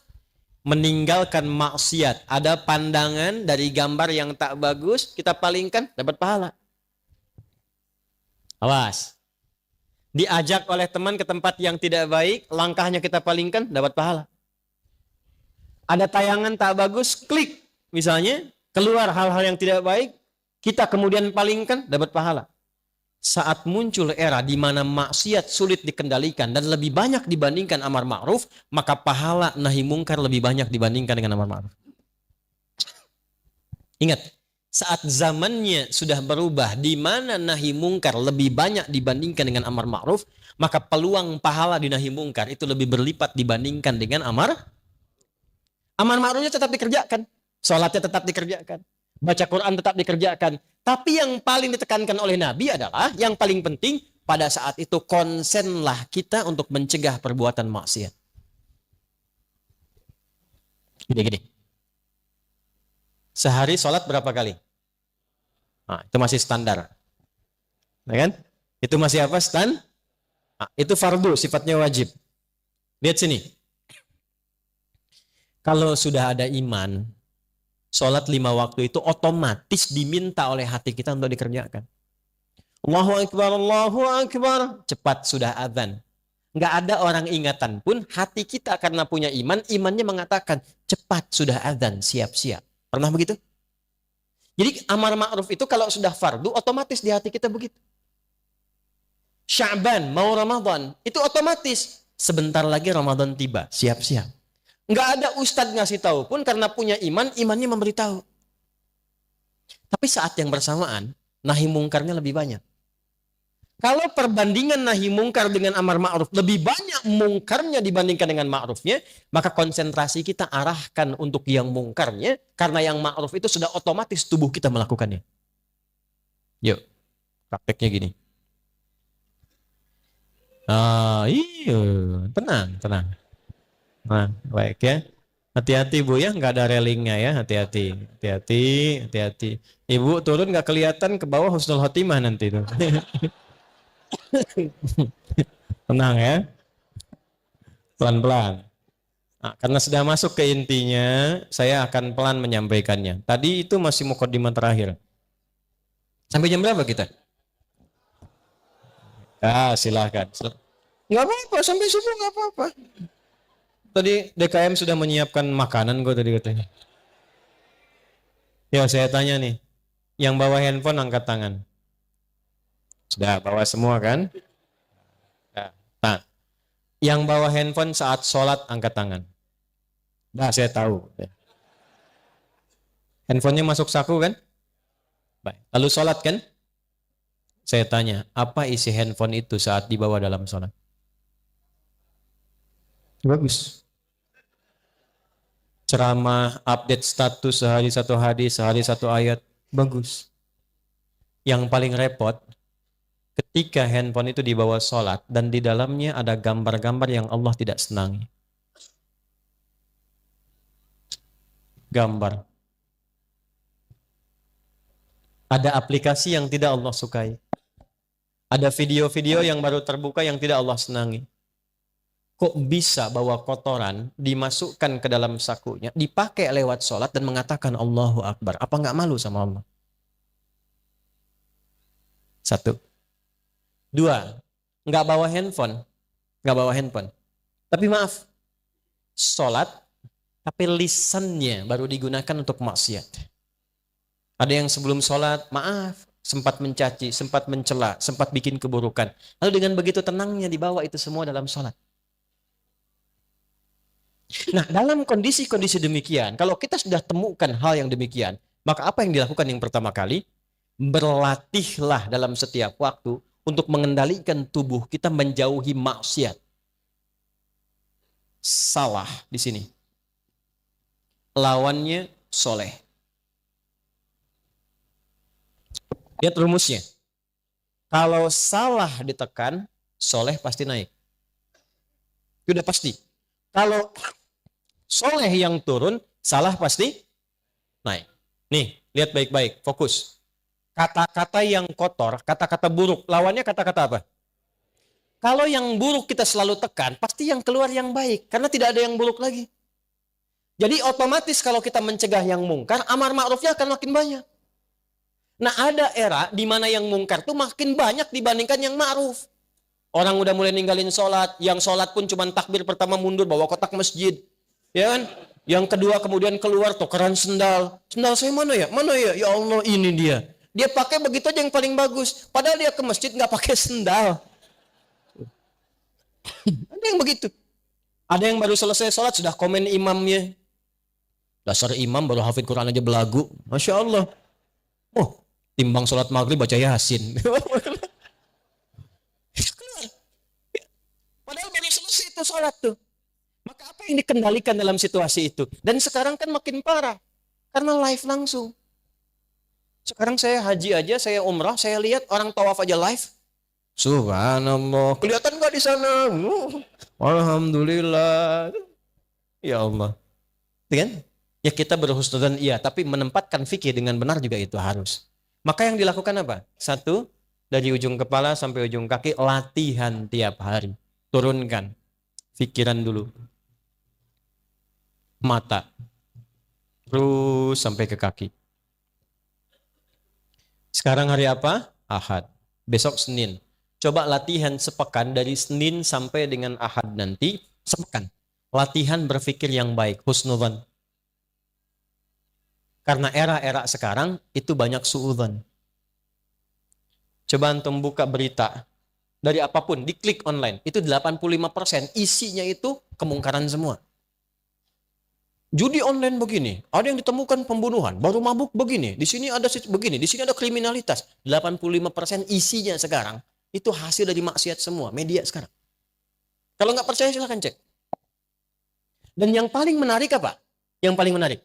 meninggalkan maksiat. Ada pandangan dari gambar yang tak bagus, kita palingkan, dapat pahala. Awas. Diajak oleh teman ke tempat yang tidak baik, langkahnya kita palingkan, dapat pahala. Ada tayangan tak bagus, klik. Misalnya, keluar hal-hal yang tidak baik, kita kemudian palingkan, dapat pahala. Saat muncul era di mana maksiat sulit dikendalikan dan lebih banyak dibandingkan amar ma'ruf, maka pahala nahi mungkar lebih banyak dibandingkan dengan amar ma'ruf. Ingat, saat zamannya sudah berubah di mana nahi mungkar lebih banyak dibandingkan dengan amar ma'ruf, maka peluang pahala di nahi mungkar itu lebih berlipat dibandingkan dengan amar ma'rufnya tetap dikerjakan, sholatnya tetap dikerjakan, baca Quran tetap dikerjakan. Tapi yang paling ditekankan oleh Nabi adalah yang paling penting pada saat itu konsenlah kita untuk mencegah perbuatan maksiat. Gini. Sehari sholat berapa kali? Nah, itu masih standar. Ya kan? Itu masih apa? Nah, itu fardu, sifatnya wajib. Lihat sini. Kalau sudah ada iman, sholat 5 waktu itu otomatis diminta oleh hati kita untuk dikerjakan. Allahu Akbar, Allahu Akbar. Cepat sudah azan. Nggak ada orang ingatan pun, hati kita karena punya iman, imannya mengatakan, cepat sudah azan, siap-siap. Pernah begitu? Jadi amar ma'ruf itu kalau sudah fardu, otomatis di hati kita begitu. Sya'ban, mau Ramadan, itu otomatis. Sebentar lagi Ramadan tiba, siap-siap. Nggak ada ustadz ngasih tahu pun karena punya iman, imannya memberitahu. Tapi saat yang bersamaan, nahi mungkarnya lebih banyak. Kalau perbandingan nahi mungkar dengan amar ma'ruf lebih banyak mungkarnya dibandingkan dengan ma'rufnya, maka konsentrasi kita arahkan untuk yang mungkarnya, karena yang ma'ruf itu sudah otomatis tubuh kita melakukannya. Yuk, prakteknya gini. Iya, tenang. Nah, baik ya. Hati-hati Bu ya, nggak ada railingnya ya, hati-hati. Ibu turun nggak kelihatan ke bawah husnul khotimah nanti itu. Tenang ya. Pelan-pelan. Nah, karena sudah masuk ke intinya, saya akan pelan menyampaikannya. Tadi itu masih mukadimah terakhir. Sampai jam berapa kita? Ya, silahkan. Nggak apa-apa, sampai subuh nggak apa-apa. Tadi DKM sudah menyiapkan makanan kok tadi katanya. Ya saya tanya nih, yang bawa handphone angkat tangan. Sudah bawa semua kan? Nah, yang bawa handphone saat sholat angkat tangan. Nah, saya tahu. Handphonenya masuk saku kan? Baik. Lalu sholat kan? Saya tanya, apa isi handphone itu saat dibawa dalam sholat? Bagus. Ceramah, update status sehari satu hadis, sehari satu ayat. Bagus. Yang paling repot, ketika handphone itu dibawa sholat dan di dalamnya ada gambar-gambar yang Allah tidak senangi. Gambar. Ada aplikasi yang tidak Allah sukai. Ada video-video yang baru terbuka yang tidak Allah senangi. Kok bisa bawa kotoran dimasukkan ke dalam sakunya, dipakai lewat sholat dan mengatakan Allahu Akbar? Apa nggak malu sama Allah? Satu. Dua, nggak bawa handphone. Nggak bawa handphone. Tapi maaf, sholat, tapi lisannya baru digunakan untuk maksiat. Ada yang sebelum sholat, maaf, sempat mencaci, sempat mencela, sempat bikin keburukan. Lalu dengan begitu tenangnya dibawa itu semua dalam sholat. Nah, dalam kondisi-kondisi demikian, kalau kita sudah temukan hal yang demikian, maka apa yang dilakukan yang pertama kali? Berlatihlah dalam setiap waktu untuk mengendalikan tubuh kita menjauhi maksiat. Salah di sini. Lawannya soleh. Lihat rumusnya. Kalau salah ditekan, soleh pasti naik. Sudah pasti. Kalau soleh yang turun, salah pasti naik. Nih, lihat baik-baik, fokus. Kata-kata yang kotor, kata-kata buruk, lawannya kata-kata apa? Kalau yang buruk kita selalu tekan, pasti yang keluar yang baik, karena tidak ada yang buruk lagi. Jadi otomatis kalau kita mencegah yang mungkar, amar ma'rufnya akan makin banyak. Nah, ada era di mana yang mungkar tuh makin banyak dibandingkan yang ma'ruf. Orang udah mulai ninggalin sholat, yang sholat pun cuma takbir pertama mundur bawa kotak masjid. Ya kan? Yang kedua kemudian keluar tukeran sendal. Sendal saya mana ya? Mana ya? Ya Allah, ini dia. Dia pakai begitu aja yang paling bagus. Padahal dia ke masjid nggak pakai sendal. Ada yang begitu. Ada yang baru selesai sholat sudah komen imamnya. Dasar imam baru hafid Quran aja belagu. Masya Allah. Oh, timbang sholat maghrib baca Yasin. Padahal baru selesai itu sholat tuh. Maka apa yang dikendalikan dalam situasi itu? Dan sekarang kan makin parah. Karena live langsung. Sekarang saya haji aja, saya umrah, saya lihat orang tawaf aja live. Subhanallah. Kelihatan gak di sana? Alhamdulillah. Ya Allah. Kan? Ya kita berhusnudzon iya, tapi menempatkan fikih dengan benar juga itu harus. Maka yang dilakukan apa? Satu, dari ujung kepala sampai ujung kaki, latihan tiap hari. Turunkan. Pikiran dulu. Mata. Terus sampai ke kaki. Sekarang hari apa? Ahad. Besok Senin. Coba latihan sepekan dari Senin sampai dengan Ahad nanti. Sepekan. Latihan berpikir yang baik. Husnudzon. Karena era-era sekarang itu banyak suudzon. Coba antum buka berita. Dari apapun, diklik online. Itu 85% isinya itu kemungkaran semua. Judi online begini, ada yang ditemukan pembunuhan, baru mabuk begini, di sini ada begini, di sini ada kriminalitas. 85% isinya sekarang itu hasil dari maksiat semua, media sekarang. Kalau nggak percaya silahkan cek. Dan yang paling menarik apa? Yang paling menarik,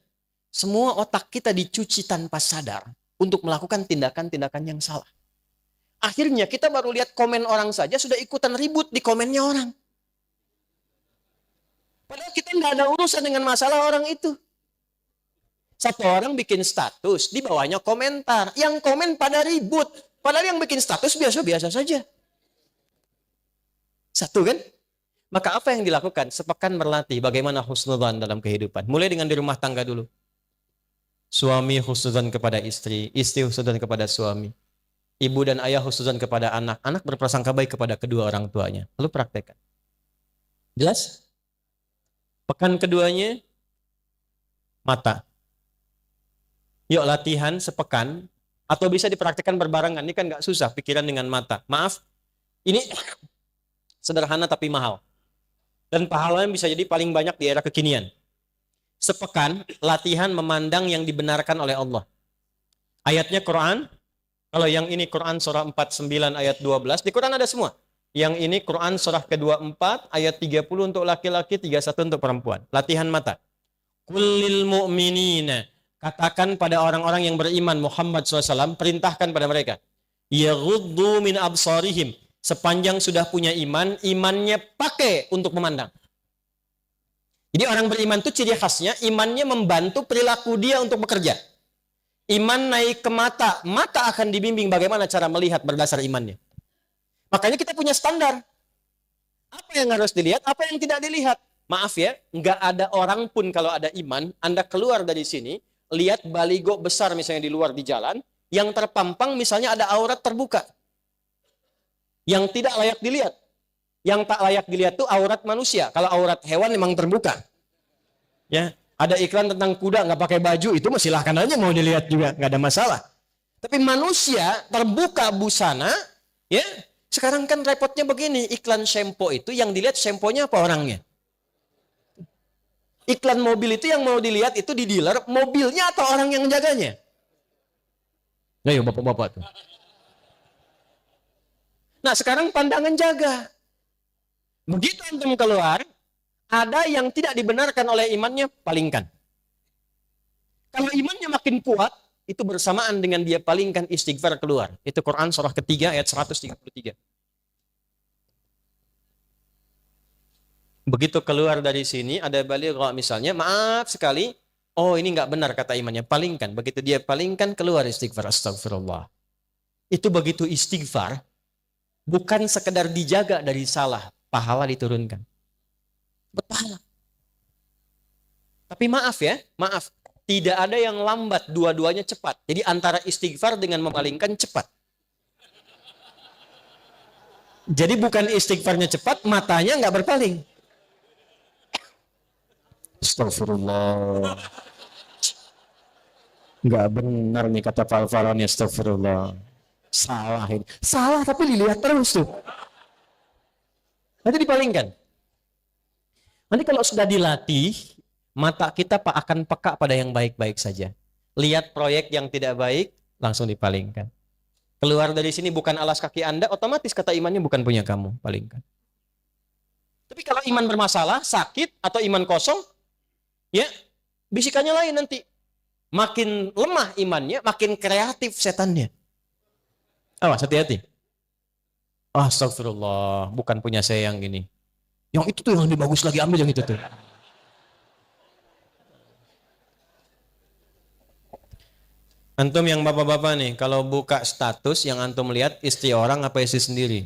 semua otak kita dicuci tanpa sadar untuk melakukan tindakan-tindakan yang salah. Akhirnya kita baru lihat komen orang saja sudah ikutan ribut di komennya orang. Padahal kita nggak ada urusan dengan masalah orang itu. Satu orang bikin status, di bawahnya komentar. Yang komen pada ribut. Padahal yang bikin status biasa-biasa saja. Satu kan? Maka apa yang dilakukan? Sepekan berlatih bagaimana husnudzon dalam kehidupan. Mulai dengan di rumah tangga dulu. Suami husnudzon kepada istri, istri husnudzon kepada suami. Ibu dan ayah husnudzon kepada anak, anak berprasangka baik kepada kedua orang tuanya. Lalu praktekkan. Jelas? Pekan keduanya, mata. Yuk latihan sepekan, atau bisa dipraktekkan berbarengan. Ini kan nggak susah, pikiran dengan mata. Maaf, ini sederhana tapi mahal. Dan pahalanya bisa jadi paling banyak di era kekinian. sepekan latihan memandang yang dibenarkan oleh Allah. Ayatnya Quran, kalau yang ini Quran surah 49 ayat 12, di Quran ada semua. Yang ini Quran surah ke-24 ayat 30 untuk laki-laki, 31 untuk perempuan. Latihan mata. Kullil mu'minina. Katakan pada orang-orang yang beriman Muhammad SAW, perintahkan pada mereka. Yaghuddu min absarihim. Sepanjang sudah punya iman, imannya pakai untuk memandang. Jadi orang beriman itu ciri khasnya, imannya membantu perilaku dia untuk bekerja. Iman naik ke mata, mata akan dibimbing bagaimana cara melihat berdasar imannya. Makanya kita punya standar. Apa yang harus dilihat, apa yang tidak dilihat. Maaf ya, nggak ada orang pun kalau ada iman, Anda keluar dari sini, lihat baligo besar misalnya di luar di jalan, yang terpampang misalnya ada aurat terbuka. Yang tidak layak dilihat. Yang tak layak dilihat itu aurat manusia. Kalau aurat hewan memang terbuka. Ya, ada iklan tentang kuda nggak pakai baju, itu silahkan aja mau dilihat juga, nggak ada masalah. Tapi manusia terbuka busana, ya. Sekarang kan repotnya begini, iklan shampoo itu yang dilihat shampoo-nya apa orangnya? Iklan mobil itu yang mau dilihat itu di dealer, mobilnya atau orang yang jaganya? Ayo bapak-bapak tuh. Nah sekarang pandangan jaga. Begitu antum keluar, ada yang tidak dibenarkan oleh imannya, palingkan. Kalau imannya makin kuat, itu bersamaan dengan dia palingkan istighfar keluar. Itu Quran surah ketiga ayat 133. Begitu keluar dari sini, ada balighah misalnya, maaf sekali, oh ini nggak benar kata imannya, palingkan. Begitu dia palingkan, keluar istighfar, astagfirullah. Itu begitu istighfar, bukan sekedar dijaga dari salah, pahala diturunkan. Berpahala. Tapi maaf ya, maaf. Tidak ada yang lambat, dua-duanya cepat. Jadi antara istighfar dengan memalingkan cepat. Jadi bukan istighfarnya cepat, matanya nggak berpaling. Astagfirullah. Nggak benar nih kata Pak Alfaroni, astagfirullah. Salah ini. Salah tapi dilihat terus tuh. Nanti dipalingkan. Nanti kalau sudah dilatih, mata kita akan peka pada yang baik-baik saja. Lihat proyek yang tidak baik, langsung dipalingkan. Keluar dari sini bukan alas kaki Anda, otomatis kata imannya bukan punya kamu, palingkan. Tapi kalau iman bermasalah, sakit, atau iman kosong, ya bisikannya lain nanti. Makin lemah imannya, makin kreatif setannya. Awas, hati-hati. Astagfirullah, bukan punya saya yang ini. Yang itu tuh yang lebih bagus lagi, ambil yang itu tuh. Antum yang bapak-bapak nih, kalau buka status yang antum lihat istri orang apa istri sendiri?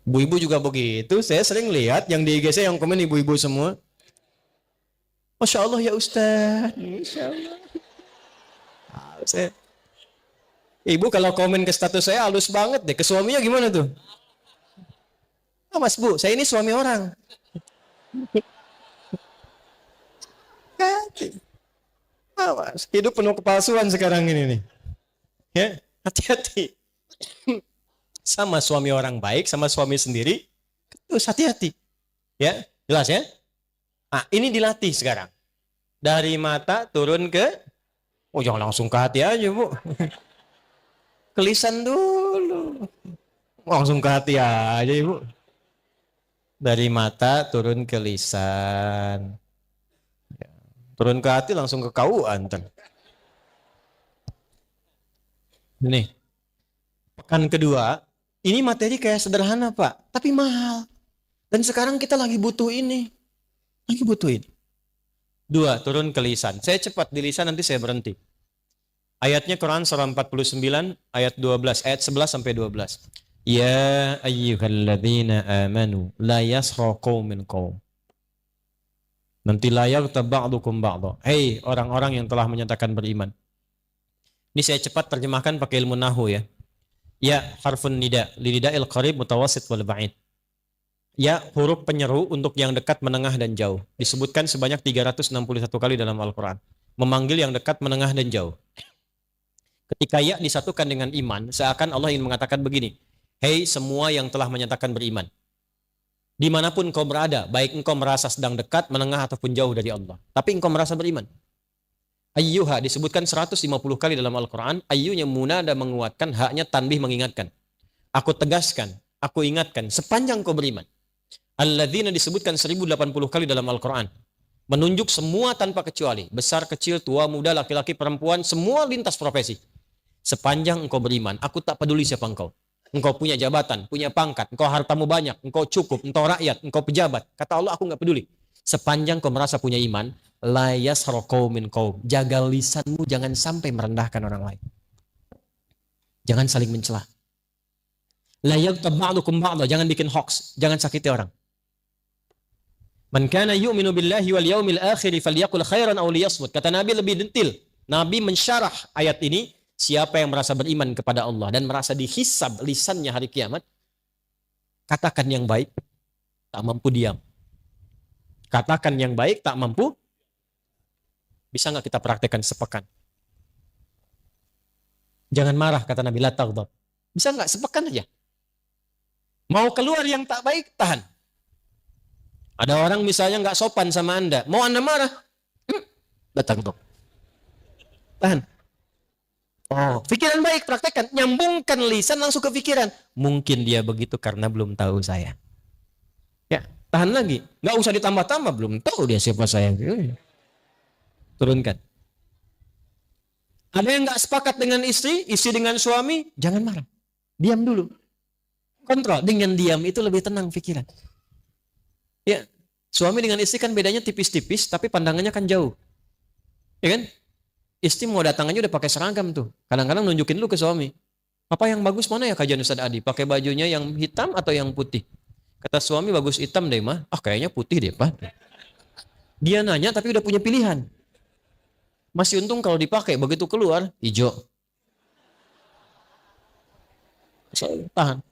Ibu-ibu juga begitu, saya sering lihat yang di IG saya yang komen ibu-ibu semua. Masya Allah ya Ustaz, Masya Allah. Ibu kalau komen ke status saya halus banget deh, ke suaminya gimana tuh? Oh, Mas Bu, saya ini suami orang. Awas, hidup penuh kepalsuan sekarang ini nih. Ya, hati-hati. Sama suami orang baik, sama suami sendiri, terus hati-hati. Ya, jelas ya? Nah, ini dilatih sekarang. Dari mata turun ke, oh jangan langsung ke hati aja Bu. Ke lisan dulu. Langsung ke hati aja Ibu. Dari mata turun ke lisan. Turun ke hati langsung ke KUA ntar. Nih, pekan kedua, ini materi kayak sederhana Pak, tapi mahal. Dan sekarang kita lagi butuh ini. Lagi butuh ini. 2, turun ke lisan. Saya cepat di lisan, nanti saya berhenti. Ayatnya Quran surah 49, ayat 12, ayat 11 sampai 12. Ya ayyuhalladzina amanu, la yasra qaumin qaum. Nanti layar taba'dukum ba'da. Hei orang-orang yang telah menyatakan beriman. Ini saya cepat terjemahkan pakai ilmu nahu ya. Ya harfun nida, lida'il qarib mutawassit wal ba'id. Ya huruf penyeru untuk yang dekat, menengah dan jauh. Disebutkan sebanyak 361 kali dalam Al-Quran. Memanggil yang dekat, menengah dan jauh. Ketika ya disatukan dengan iman, seakan Allah ingin mengatakan begini. Hei semua yang telah menyatakan beriman. Dimanapun engkau berada, baik engkau merasa sedang dekat, menengah ataupun jauh dari Allah, tapi engkau merasa beriman. Ayyuha disebutkan 150 kali dalam Al-Quran. Ayyunya munada menguatkan, haknya tanbih mengingatkan. Aku tegaskan, aku ingatkan, sepanjang engkau beriman. Alladzina disebutkan 1080 kali dalam Al-Quran. Menunjuk semua tanpa kecuali. Besar, kecil, tua, muda, laki-laki, perempuan, semua lintas profesi. Sepanjang engkau beriman, aku tak peduli siapa engkau. Engkau punya jabatan, punya pangkat, engkau hartamu banyak, engkau cukup, engkau rakyat, engkau pejabat. Kata Allah, aku nggak peduli. Sepanjang kau merasa punya iman, la yaskhar qaumin qaum. Jaga lisanmu, jangan sampai merendahkan orang lain. Jangan saling mencela. La yaghtab ba'dukum ba'dha, jangan bikin hoax, jangan sakiti orang. Man kana yu'minu billahi wal yaumil akhir falyaqul khairan aw liyasmut. Kata Nabi lebih detail. Nabi mensyarah ayat ini, siapa yang merasa beriman kepada Allah dan merasa dihisab lisannya hari kiamat, katakan yang baik, tak mampu diam. Katakan yang baik, tak mampu. Bisa nggak kita praktekkan sepekan? Jangan marah, kata Nabi, la taghdab. Bisa nggak sepekan aja? Mau keluar yang tak baik, tahan. Ada orang misalnya nggak sopan sama Anda, mau Anda marah, la taghdab. Tahan. Oh, pikiran baik, praktekkan. Nyambungkan lisan langsung ke pikiran. Mungkin dia begitu karena belum tahu saya. Ya, tahan lagi. Nggak usah ditambah-tambah, belum tahu dia siapa saya. Turunkan. Ada yang nggak sepakat dengan istri dengan suami, jangan marah. Diam dulu. Kontrol. Dengan diam itu lebih tenang pikiran. Ya, suami dengan istri kan bedanya tipis-tipis, tapi pandangannya kan jauh. Ya kan? Istri mau datang aja udah pakai seragam tuh. Kadang-kadang nunjukin lu ke suami. Apa yang bagus mana ya kajian Ustaz Adi? Pakai bajunya yang hitam atau yang putih? Kata suami bagus hitam deh mah. Ah kayaknya putih deh Pak. Dia nanya tapi udah punya pilihan. Masih untung kalau dipakai, begitu keluar hijau. Tahan.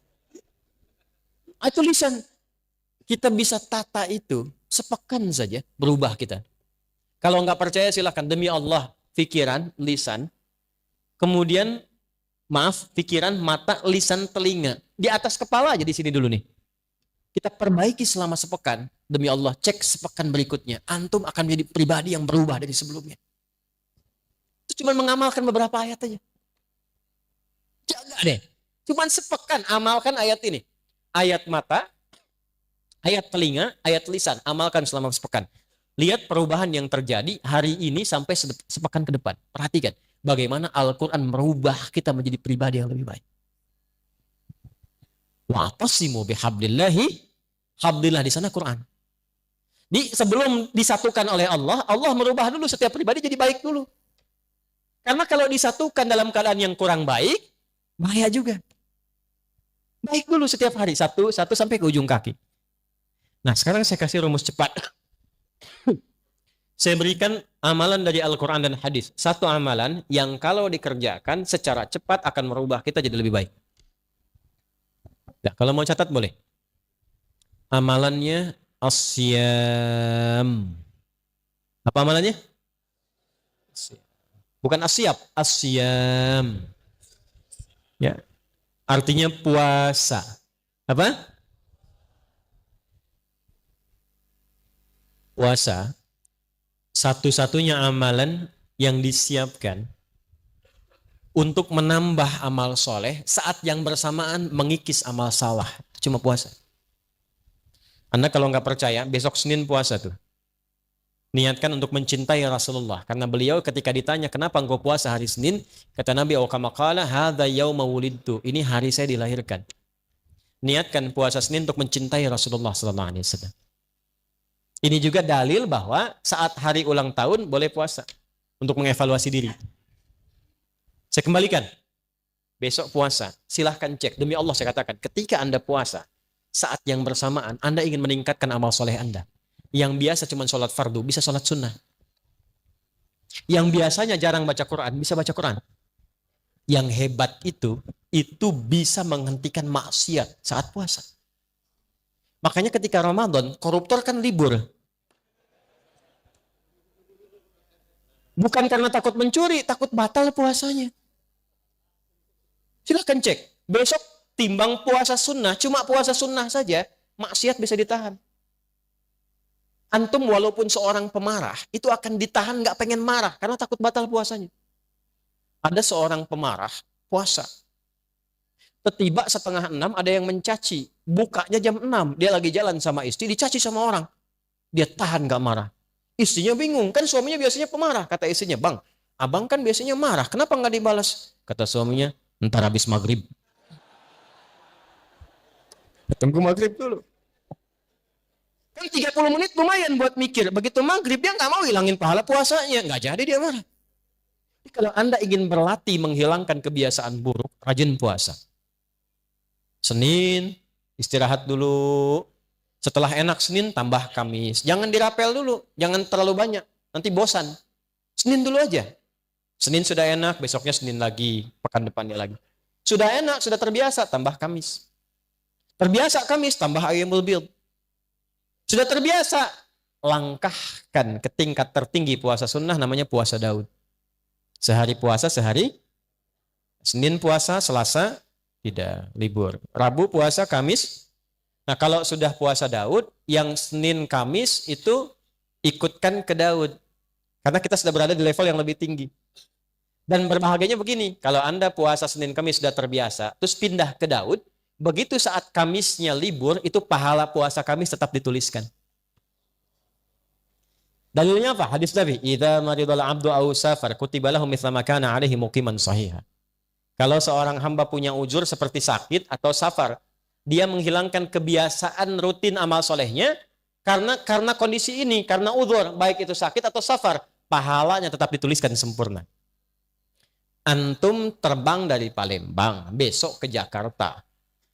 Itu lisan. Kita bisa tata itu sepekan saja berubah kita. Kalau nggak percaya silahkan, demi Allah. Pikiran, lisan, kemudian pikiran, mata, lisan, telinga. Di atas kepala aja di sini dulu nih. Kita perbaiki selama sepekan, demi Allah, cek sepekan berikutnya. Antum akan menjadi pribadi yang berubah dari sebelumnya. Itu cuma mengamalkan beberapa ayat aja. Jaga deh. Cuma sepekan, amalkan ayat ini. Ayat mata, ayat telinga, ayat lisan. Amalkan selama sepekan. Lihat perubahan yang terjadi hari ini sampai sepekan ke depan. Perhatikan bagaimana Al-Quran merubah kita menjadi pribadi yang lebih baik. Wa'tasimu bihablillahi, hablillah di sana Quran. Sebelum disatukan oleh Allah, Allah merubah dulu setiap pribadi jadi baik dulu. Karena kalau disatukan dalam keadaan yang kurang baik, bahaya juga. Baik dulu setiap hari, satu sampai ke ujung kaki. Nah sekarang saya kasih rumus cepat. Saya berikan amalan dari Al-Quran dan hadis. Satu amalan yang kalau dikerjakan secara cepat akan merubah kita jadi lebih baik. Nah, kalau mau catat boleh. Amalannya asyam. Apa amalannya? Bukan asyap, asyam. Ya. Artinya puasa. Apa? Puasa. Satu-satunya amalan yang disiapkan untuk menambah amal soleh saat yang bersamaan mengikis amal salah. Cuma puasa. Anda kalau nggak percaya, besok Senin puasa tuh. Niatkan untuk mencintai Rasulullah. Karena beliau ketika ditanya, kenapa engkau puasa hari Senin? Kata Nabi, kama qala hadza yauma wulidtu. Ini hari saya dilahirkan. Niatkan puasa Senin untuk mencintai Rasulullah sallallahu alaihi wasallam. Ini juga dalil bahwa saat hari ulang tahun boleh puasa untuk mengevaluasi diri. Saya kembalikan. Besok puasa, silahkan cek. Demi Allah saya katakan, ketika Anda puasa, saat yang bersamaan Anda ingin meningkatkan amal soleh Anda. Yang biasa cuma sholat fardu, bisa sholat sunnah. Yang biasanya jarang baca Quran, bisa baca Quran. Yang hebat itu bisa menghentikan maksiat saat puasa. Makanya ketika Ramadan, koruptor kan libur. Bukan karena takut mencuri, takut batal puasanya. Silahkan cek. Besok timbang puasa sunnah, cuma puasa sunnah saja, maksiat bisa ditahan. Antum walaupun seorang pemarah, itu akan ditahan nggak pengen marah, karena takut batal puasanya. Ada seorang pemarah, puasa. Tiba setengah 6, ada yang mencaci. Bukanya jam 6, dia lagi jalan sama istri, dicaci sama orang. Dia tahan nggak marah. Istrinya bingung, kan suaminya biasanya pemarah. Kata istrinya, bang, abang kan biasanya marah, kenapa nggak dibalas? Kata suaminya, ntar habis maghrib. Tunggu maghrib dulu. Kan 30 menit lumayan buat mikir. Begitu maghrib, dia nggak mau hilangin pahala puasanya. Nggak jadi dia marah. Jadi kalau Anda ingin berlatih menghilangkan kebiasaan buruk, rajin puasa. Senin, istirahat dulu. Setelah enak Senin, tambah Kamis. Jangan dirapel dulu, jangan terlalu banyak. Nanti bosan. Senin dulu aja. Senin sudah enak, besoknya Senin lagi, pekan depannya lagi. Sudah enak, sudah terbiasa, tambah Kamis. Terbiasa Kamis, tambah Ayyamul Bid. Sudah terbiasa, langkahkan ke tingkat tertinggi puasa sunnah, namanya puasa Daud. Sehari puasa, sehari. Senin puasa, Selasa tidak, libur. Rabu puasa, Kamis. Nah kalau sudah puasa Daud, yang Senin Kamis itu ikutkan ke Daud. Karena kita sudah berada di level yang lebih tinggi. Dan berbahagianya begini, kalau Anda puasa Senin Kamis sudah terbiasa, terus pindah ke Daud, begitu saat Kamisnya libur, itu pahala puasa Kamis tetap dituliskan. Dalilnya apa? Hadis Nabi, "Idza maridal 'abdu aw safar kutiba lahu mithla ma kana 'alaihi muqiman shahiha." Kalau seorang hamba punya ujur seperti sakit atau safar, dia menghilangkan kebiasaan rutin amal solehnya karena kondisi ini, karena uzur, baik itu sakit atau safar, pahalanya tetap dituliskan sempurna. Antum terbang dari Palembang, besok ke Jakarta.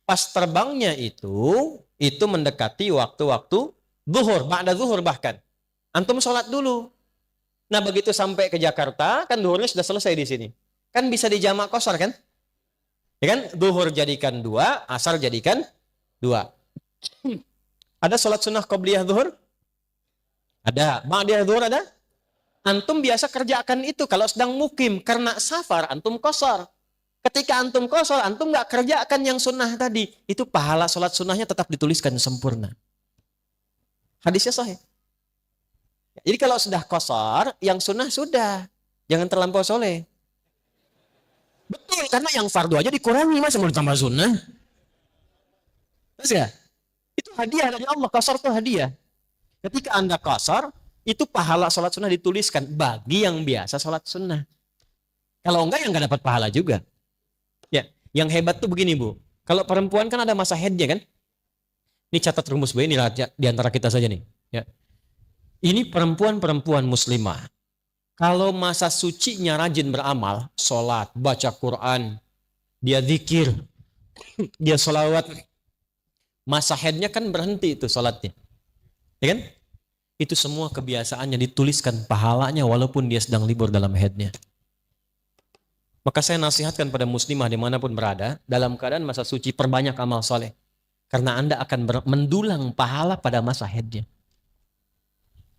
Pas terbangnya itu mendekati waktu-waktu zuhur, ba'da zuhur bahkan. Antum sholat dulu. Nah begitu sampai ke Jakarta, kan zuhurnya sudah selesai di sini. Kan bisa dijamak qashar kan? Ya kan? Zuhur jadikan 2, asar jadikan 2. Ada sholat sunnah qobliyah zuhur? Ada. Ba'diyah zuhur ada? Antum biasa kerjakan itu kalau sedang mukim. Karena safar, antum qashar. Ketika antum qashar, antum nggak kerjakan yang sunnah tadi. Itu pahala sholat sunnahnya tetap dituliskan sempurna. Hadisnya sahih. Jadi kalau sudah qashar, yang sunnah sudah. Jangan terlampau soleh. Betul, karena yang fardu aja dikurangi, masa mau ditambah sunnah? Terus ya? Itu hadiah dari Allah, qashar itu hadiah. Ketika Anda qashar, itu pahala sholat sunnah dituliskan bagi yang biasa sholat sunnah. Kalau enggak, yang enggak dapat pahala juga. Ya, yang hebat tuh begini Bu. Kalau perempuan kan ada masa haidnya kan? Ini catat rumus Bu, ini di antara kita saja nih. Ya. Ini perempuan-perempuan muslimah. Kalau masa sucinya rajin beramal, sholat, baca Quran, dia zikir, dia sholawat, masa haidnya kan berhenti itu sholatnya. Ya kan? Itu semua kebiasaannya dituliskan pahalanya walaupun dia sedang libur dalam haidnya. Maka saya nasihatkan pada muslimah dimanapun berada, dalam keadaan masa suci perbanyak amal soleh. Karena Anda akan mendulang pahala pada masa haidnya.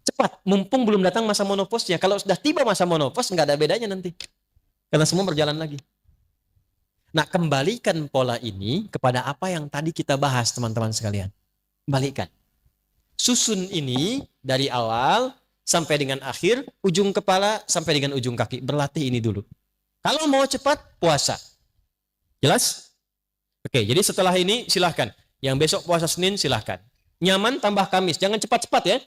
Cepat, mumpung belum datang masa monoposnya. Kalau sudah tiba masa monopos, nggak ada bedanya nanti. Karena semua berjalan lagi. Nah, kembalikan pola ini kepada apa yang tadi kita bahas, teman-teman sekalian. Kembalikan. Susun ini dari awal sampai dengan akhir, ujung kepala sampai dengan ujung kaki. Berlatih ini dulu. Kalau mau cepat, puasa. Jelas? Oke, jadi setelah ini silahkan. Yang besok puasa Senin silahkan. Nyaman tambah Kamis. Jangan cepat-cepat ya.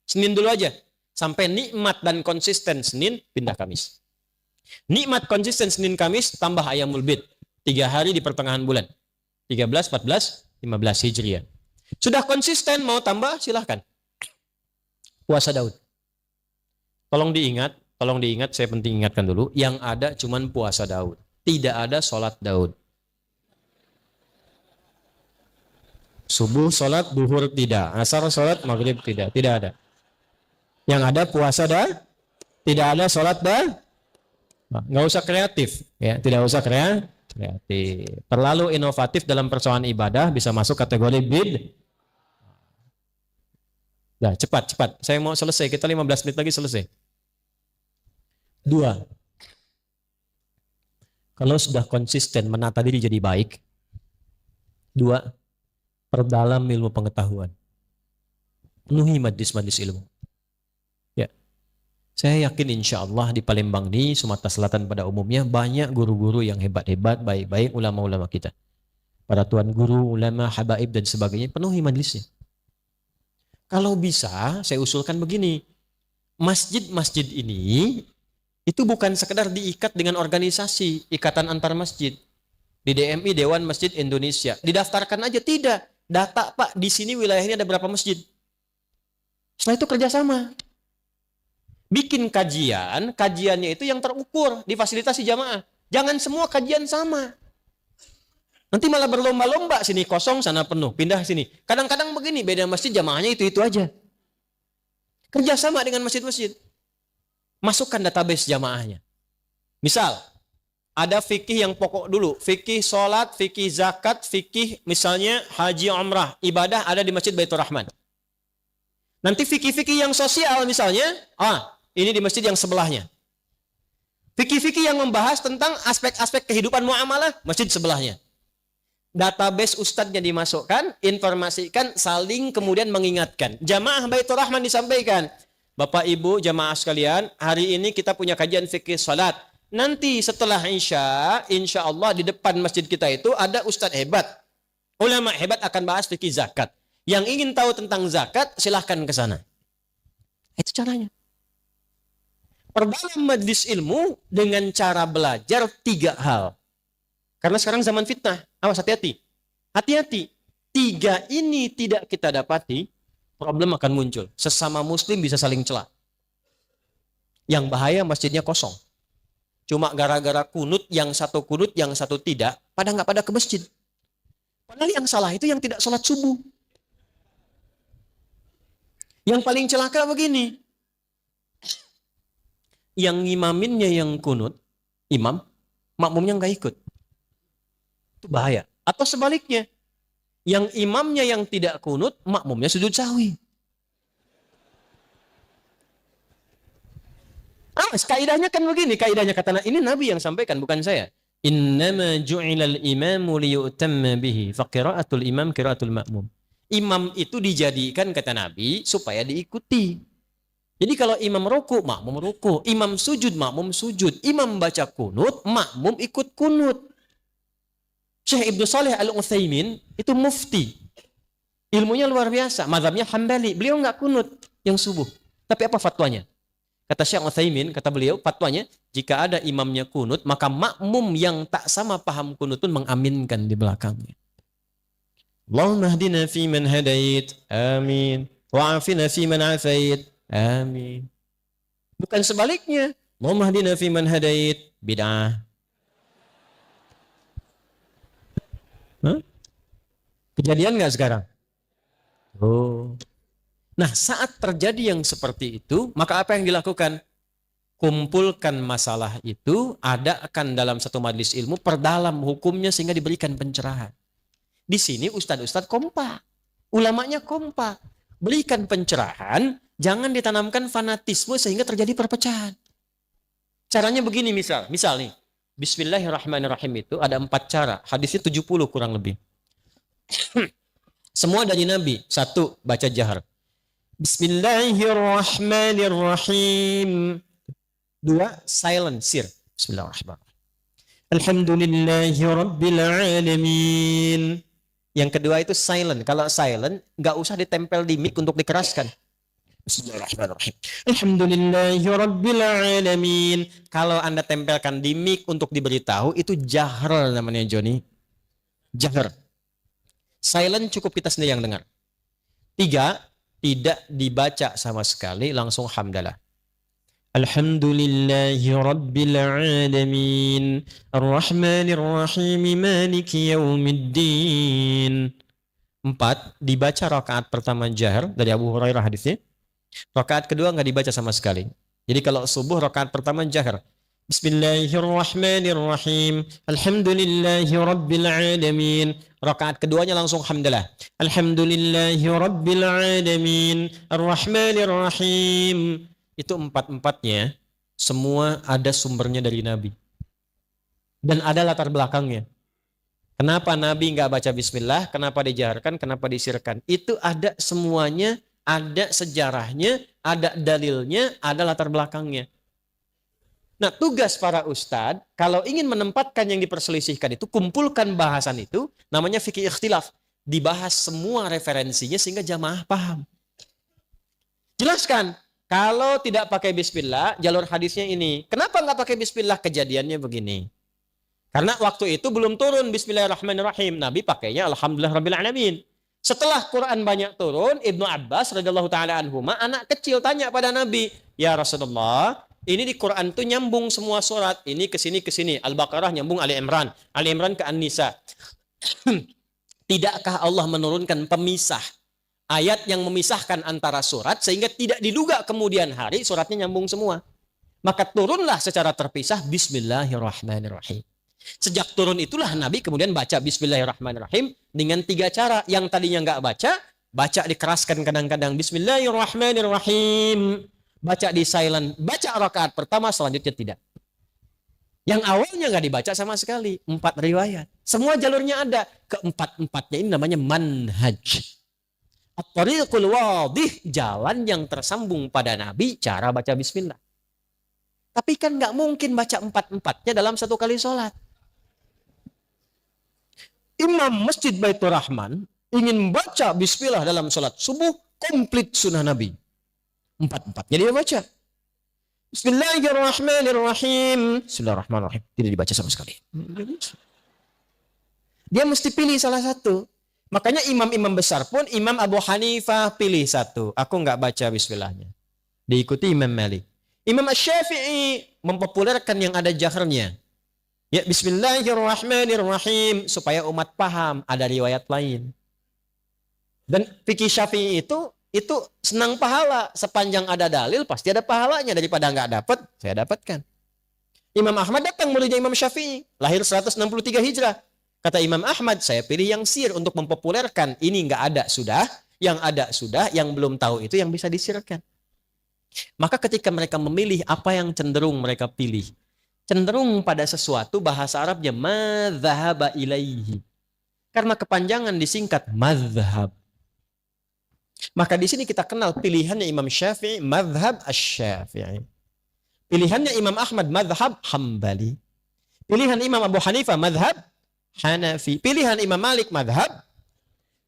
Senin dulu aja. Sampai nikmat dan konsisten Senin, pindah Kamis. Nikmat konsisten Senin Kamis, tambah Ayyamul Bid. 3 hari di pertengahan bulan. 13, 14, 15 Hijriah. Sudah konsisten, mau tambah, silahkan. Puasa Daud. Tolong diingat, saya penting ingatkan dulu. Yang ada cuman puasa Daud. Tidak ada sholat Daud. Subuh sholat, duhur tidak. Asar sholat, maghrib tidak. Tidak ada. Yang ada puasa tidak ada sholat nggak usah kreatif, ya, tidak usah kreatif. Terlalu inovatif dalam persoalan ibadah bisa masuk kategori bid. Nah, cepat. Saya mau selesai, kita 15 menit lagi selesai. 2. Kalau sudah konsisten menata diri jadi baik. 2. Perdalam ilmu pengetahuan. Penuhi majlis-majlis ilmu. Ya. Saya yakin insya Allah di Palembang ini, Sumatera Selatan pada umumnya, banyak guru-guru yang hebat-hebat, baik-baik, ulama-ulama kita. Para tuan guru, ulama, habaib, dan sebagainya, penuhi majlisnya. Kalau bisa, saya usulkan begini. Masjid-masjid ini, itu bukan sekedar diikat dengan organisasi, ikatan antar masjid. Di DMI, Dewan Masjid Indonesia. Didaftarkan aja, tidak. Data, Pak, di sini wilayahnya ada berapa masjid. Setelah itu kerjasama. Bikin kajian, kajiannya itu yang terukur, difasilitasi jamaah. Jangan semua kajian sama. Nanti malah berlomba-lomba, sini kosong, sana penuh, pindah sini. Kadang-kadang begini, beda masjid jamaahnya itu-itu aja. Kerjasama dengan masjid-masjid. Masukkan database jamaahnya. Misal, ada fikih yang pokok dulu. Fikih sholat, fikih zakat, fikih misalnya haji umrah. Ibadah ada di Masjid Baitur Rahman. Nanti fikih-fikih yang sosial misalnya, ini di masjid yang sebelahnya. Fikih-fikih yang membahas tentang aspek-aspek kehidupan muamalah, masjid sebelahnya. Database ustadznya dimasukkan, informasikan, saling kemudian mengingatkan. Jamaah Baitur Rahman disampaikan. Bapak Ibu jamaah sekalian, hari ini kita punya kajian fikih salat. Nanti setelah insya Allah di depan masjid kita itu ada ustadz hebat. Ulama hebat akan bahas fikih zakat. Yang ingin tahu tentang zakat, silahkan ke sana. Itu caranya. Perdalam majlis ilmu dengan cara belajar 3 hal. Karena sekarang zaman fitnah. Awas, hati-hati. Hati-hati. 3 ini tidak kita dapati, problem akan muncul. Sesama muslim bisa saling celah. Yang bahaya masjidnya kosong. Cuma gara-gara kunut, yang satu kunut, yang satu tidak, nggak pada ke masjid. Padahal yang salah itu yang tidak sholat subuh. Yang paling celaka begini. Yang ngimaminnya yang kunut, imam, makmumnya nggak ikut. Itu bahaya. Atau sebaliknya, yang imamnya yang tidak kunut, makmumnya sujud sahwi. Kaidahnya kan begini, kaidahnya kata ini Nabi yang sampaikan, bukan saya. Innama ju'ilal imamu liyu'tamma bihi, faqira'atul imam qira'atul makmum. Imam itu dijadikan kata Nabi supaya diikuti. Jadi kalau imam ruku, makmum ruku. Imam sujud, makmum sujud. Imam baca kunut, makmum ikut kunut. Syekh Ibnu Shalih Al-Utsaimin itu mufti. Ilmunya luar biasa. Mazhabnya Hambali. Beliau nggak kunut yang subuh. Tapi apa fatwanya? Kata Syekh Utsaimin, kata beliau, fatwanya, jika ada imamnya kunut, maka makmum yang tak sama paham kunut pun mengaminkan di belakangnya. Allahumma hdina fi man hadait. Amin. Wa'afina fi man afait. Amin. Bukan sebaliknya. Allahumma hdina fi man hadait. Bid'ah. Kejadian nggak sekarang? Nah, saat terjadi yang seperti itu, maka apa yang dilakukan? Kumpulkan masalah itu, adakan dalam satu majelis ilmu, perdalam hukumnya sehingga diberikan pencerahan. Di sini ustadz-ustadz kompak, ulamanya kompak, berikan pencerahan, jangan ditanamkan fanatisme sehingga terjadi perpecahan. Caranya begini misal nih, Bismillahirrahmanirrahim itu ada 4 cara, hadisnya 70 kurang lebih. Semua dari Nabi. 1, baca jahar. Bismillahirrahmanirrahim. 2, silent, sir. Bismillahirrahmanirrahim. Alhamdulillahi rabbil alamin. Yang kedua itu silent. Kalau silent, nggak usah ditempel di mic untuk dikeraskan. Bismillahirrahmanirrahim. Alhamdulillahi rabbil alamin. Kalau Anda tempelkan di mic untuk diberitahu, itu jahar namanya, Joni. Jahar. Silent cukup kita sendiri yang dengar. 3, tidak dibaca sama sekali, langsung hamdalah. Alhamdulillahi rabbil alamin. Ar-Rahmanir-Rahim. Maliki yaumiddin. 4, dibaca rakaat pertama jahar dari Abu Hurairah hadisnya. Rakaat kedua nggak dibaca sama sekali. Jadi kalau subuh rakaat pertama jahar. Bismillahirrahmanirrahim. Alhamdulillahi rabbil alamin. Rakaat keduanya langsung hamdalah. Alhamdulillahi rabbil alamin. Ar-Rahmanirrahim. Itu 4-4-nya semua ada sumbernya dari Nabi. Dan ada latar belakangnya. Kenapa Nabi nggak baca bismillah? Kenapa dijaharkan? Kenapa disirkan? Itu ada semuanya, ada sejarahnya, ada dalilnya, ada latar belakangnya. Nah, tugas para ustadz, kalau ingin menempatkan yang diperselisihkan itu, kumpulkan bahasan itu, namanya fikih ikhtilaf. Dibahas semua referensinya sehingga jamaah paham. Jelaskan, kalau tidak pakai bismillah, jalur hadisnya ini. Kenapa nggak pakai bismillah? Kejadiannya begini. Karena waktu itu belum turun bismillahirrahmanirrahim. Nabi pakainya alhamdulillahirrahmanirrahim. Setelah Quran banyak turun, Ibnu Abbas radhiyallahu taala anhuma, anak kecil tanya pada Nabi, "Ya Rasulullah, ini di Quran tuh nyambung semua surat. Ini ke sini ke sini. Al-Baqarah nyambung Ali Imran. Ali Imran ke An-Nisa. Tidakkah Allah menurunkan pemisah? Ayat yang memisahkan antara surat sehingga tidak diduga kemudian hari suratnya nyambung semua. Maka turunlah secara terpisah Bismillahirrahmanirrahim. Sejak turun itulah Nabi kemudian baca Bismillahirrahmanirrahim dengan 3 cara. Yang tadinya nggak baca dikeraskan kadang-kadang Bismillahirrahmanirrahim. Baca di silent, baca rakaat pertama, selanjutnya tidak. Yang awalnya nggak dibaca sama sekali, 4 riwayat. Semua jalurnya ada. Keempat-empatnya ini namanya manhaj. At-tariqul wadih, jalan yang tersambung pada Nabi, cara baca bismillah. Tapi kan nggak mungkin baca 4-empatnya dalam satu kali sholat. Imam Masjid Baitur Rahman ingin baca bismillah dalam sholat subuh, komplit sunnah Nabi. 4-empatnya dia baca. Bismillahirrahmanirrahim. Bismillahirrahmanirrahim. Tidak dibaca sama sekali. Dia mesti pilih salah satu. Makanya imam-imam besar pun, Imam Abu Hanifah pilih satu. Aku nggak baca bismillahnya. Diikuti Imam Malik. Imam Asy-Syafi'i mempopulerkan yang ada jahrnya. Ya, Bismillahirrahmanirrahim. Supaya umat paham, ada riwayat lain. Dan fikih Syafi'i itu senang pahala. Sepanjang ada dalil, pasti ada pahalanya. Daripada nggak dapat, saya dapatkan. Imam Ahmad datang muridnya Imam Syafi'i. Lahir 163 Hijrah. Kata Imam Ahmad, saya pilih yang sir untuk mempopulerkan. Ini nggak ada sudah, yang ada sudah, yang belum tahu itu yang bisa disirkan. Maka ketika mereka memilih, apa yang cenderung mereka pilih? Cenderung pada sesuatu, bahasa Arabnya madzhaba ilaihi. Karena kepanjangan disingkat madzhab. Maka di sini kita kenal pilihannya Imam Syafi'i, madzhab asy-Syafi'i. Pilihannya Imam Ahmad, madzhab Hambali. Pilihan Imam Abu Hanifah, madzhab Hanafi. Pilihan Imam Malik, madzhab.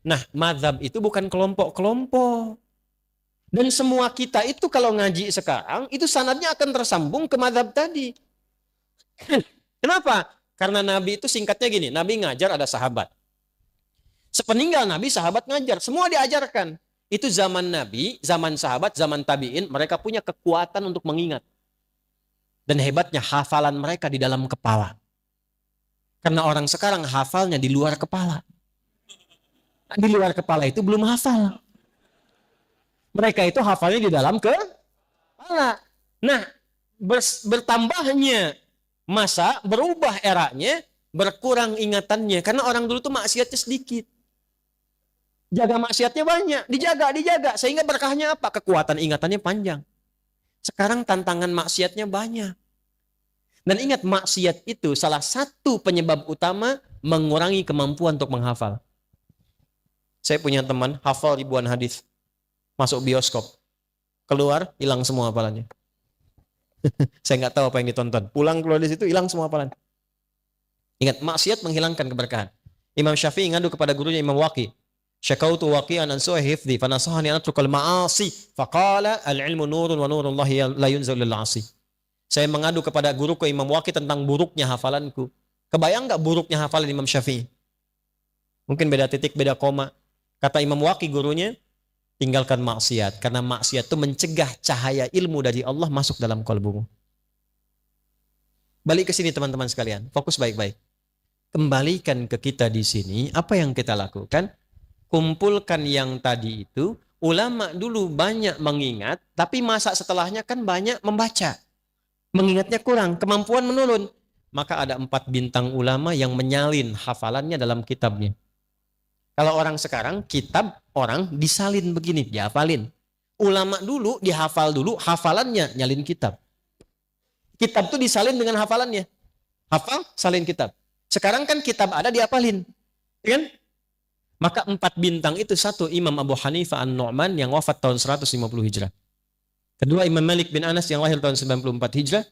Nah, madzhab itu bukan kelompok-kelompok. Dan semua kita itu kalau ngaji sekarang, itu sanadnya akan tersambung ke madzhab tadi. Kenapa? Karena Nabi itu singkatnya gini, Nabi ngajar ada sahabat. Sepeninggal Nabi, sahabat ngajar. Semua diajarkan. Itu zaman Nabi, zaman sahabat, zaman tabi'in, mereka punya kekuatan untuk mengingat. Dan hebatnya hafalan mereka di dalam kepala. Karena orang sekarang hafalnya di luar kepala. Di luar kepala itu belum hafal. Mereka itu hafalnya di dalam kepala. Nah, bertambahnya masa, berubah eranya, berkurang ingatannya. Karena orang dulu tuh maksiatnya sedikit. Jaga maksiatnya banyak, dijaga. Sehingga berkahnya apa? Kekuatan ingatannya panjang. Sekarang tantangan maksiatnya banyak. Dan ingat, maksiat itu salah satu penyebab utama mengurangi kemampuan untuk menghafal. Saya punya teman, hafal ribuan hadis. Masuk bioskop. Keluar, hilang semua hafalannya. Saya nggak tahu apa yang ditonton. Pulang keluar dari situ, hilang semua hafalan. Ingat, maksiat menghilangkan keberkahan. Imam Syafi'i ngadu kepada gurunya Imam Waqi. Syakautu waqi'an an su'i hifdzi fanasahani an atrukal ma'asi faqala al-ilmu nurun wa nurullahi la yunzal lil 'asi. Saya mengadu kepada guruku Imam Waqi tentang buruknya hafalanku. Kebayang nggak buruknya hafalan Imam Syafi'i? Mungkin beda titik, beda koma. Kata Imam Waqi gurunya, tinggalkan maksiat. Karena maksiat itu mencegah cahaya ilmu dari Allah masuk dalam kalbumu. Balik ke sini teman-teman sekalian. Fokus baik-baik. Kembalikan ke kita di sini. Apa yang kita lakukan? Kumpulkan yang tadi itu. Ulama dulu banyak mengingat. Tapi masa setelahnya kan banyak membaca. Mengingatnya kurang. Kemampuan menurun. Maka ada 4 bintang ulama yang menyalin hafalannya dalam kitabnya. Kalau orang sekarang, kitab orang disalin begini, dihafalin. Ulama dulu dihafal dulu, hafalannya nyalin kitab. Kitab itu disalin dengan hafalannya. Hafal, salin kitab. Sekarang kan kitab ada diapalin. Ya kan? Maka 4 bintang itu, satu Imam Abu Hanifah An-Nu'man yang wafat tahun 150 Hijrah. Kedua Imam Malik bin Anas yang lahir tahun 94 Hijrah.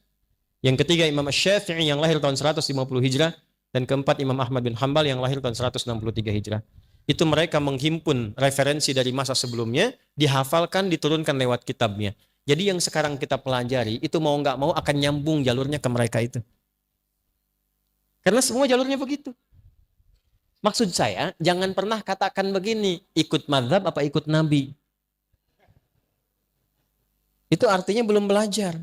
Yang ketiga Imam Asy-Syafi'i yang lahir tahun 150 Hijrah. Dan keempat Imam Ahmad bin Hanbal yang lahir tahun 163 Hijrah. Itu mereka menghimpun referensi dari masa sebelumnya, dihafalkan, diturunkan lewat kitabnya. Jadi yang sekarang kita pelajari, itu mau nggak mau akan nyambung jalurnya ke mereka itu. Karena semua jalurnya begitu. Maksud saya, jangan pernah katakan begini, ikut mazhab apa ikut Nabi. Itu artinya belum belajar.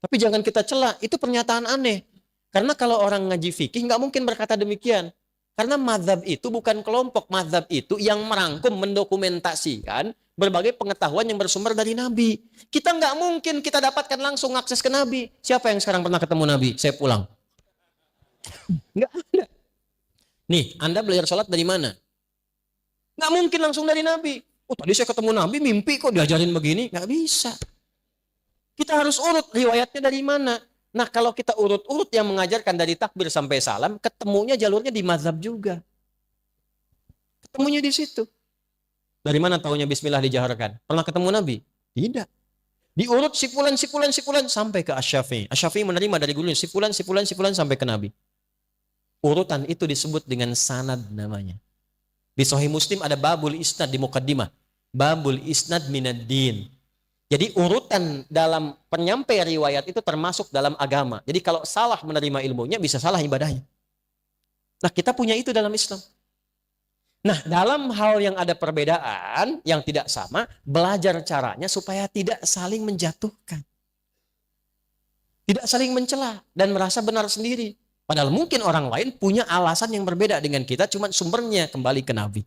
Tapi jangan kita cela, itu pernyataan aneh. Karena kalau orang ngaji fikih nggak mungkin berkata demikian. Karena mazhab itu bukan kelompok, mazhab itu yang merangkum, mendokumentasikan berbagai pengetahuan yang bersumber dari Nabi. Kita nggak mungkin kita dapatkan langsung akses ke Nabi. Siapa yang sekarang pernah ketemu Nabi? Saya pulang. Nggak ada. Nih, Anda belajar sholat dari mana? Nggak mungkin langsung dari Nabi. Oh, tadi saya ketemu Nabi, mimpi kok diajarin begini. Nggak bisa. Kita harus urut riwayatnya dari mana. Nah, kalau kita urut-urut yang mengajarkan dari takbir sampai salam, ketemunya jalurnya di mazhab juga. Ketemunya di situ. Dari mana taunya bismillah dijaharkan? Pernah ketemu Nabi? Tidak. Diurut sipulan sampai ke Asy-Syafi'i. Asy-Syafi'i menerima dari gurunya sipulan sampai ke Nabi. Urutan itu disebut dengan sanad namanya. Di Sahih Muslim ada babul isnad di muqaddimah. Babul isnad minad din. Jadi urutan dalam penyampai riwayat itu termasuk dalam agama. Jadi kalau salah menerima ilmunya bisa salah ibadahnya. Nah, kita punya itu dalam Islam. Nah, dalam hal yang ada perbedaan, yang tidak sama, belajar caranya supaya tidak saling menjatuhkan. Tidak saling mencela dan merasa benar sendiri. Padahal mungkin orang lain punya alasan yang berbeda dengan kita, cuma sumbernya kembali ke Nabi.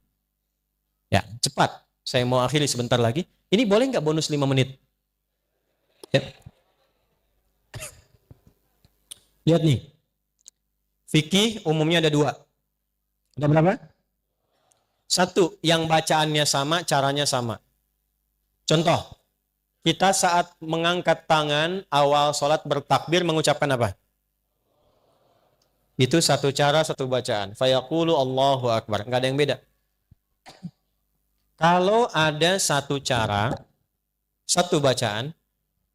Ya, cepat. Saya mau akhiri sebentar lagi. Ini boleh nggak bonus 5 menit? Ya. Lihat nih. Fikih umumnya ada 2. Ada berapa? 1, yang bacaannya sama, caranya sama. Contoh, kita saat mengangkat tangan awal sholat bertakbir mengucapkan apa? Itu satu cara, satu bacaan. Fayaqulu Allahu Akbar. Nggak ada yang beda. Kalau ada satu cara, satu bacaan,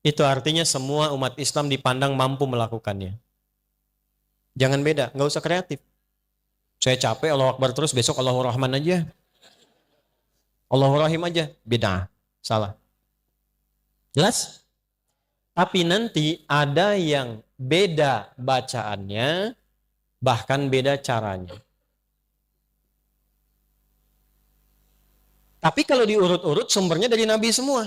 itu artinya semua umat Islam dipandang mampu melakukannya. Jangan beda, nggak usah kreatif. Saya capek Allahu Akbar terus, besok Allahu Rahman aja. Allahu Rahim aja. Beda, salah. Jelas? Tapi nanti ada yang beda bacaannya, bahkan beda caranya. Tapi kalau diurut-urut sumbernya dari Nabi semua.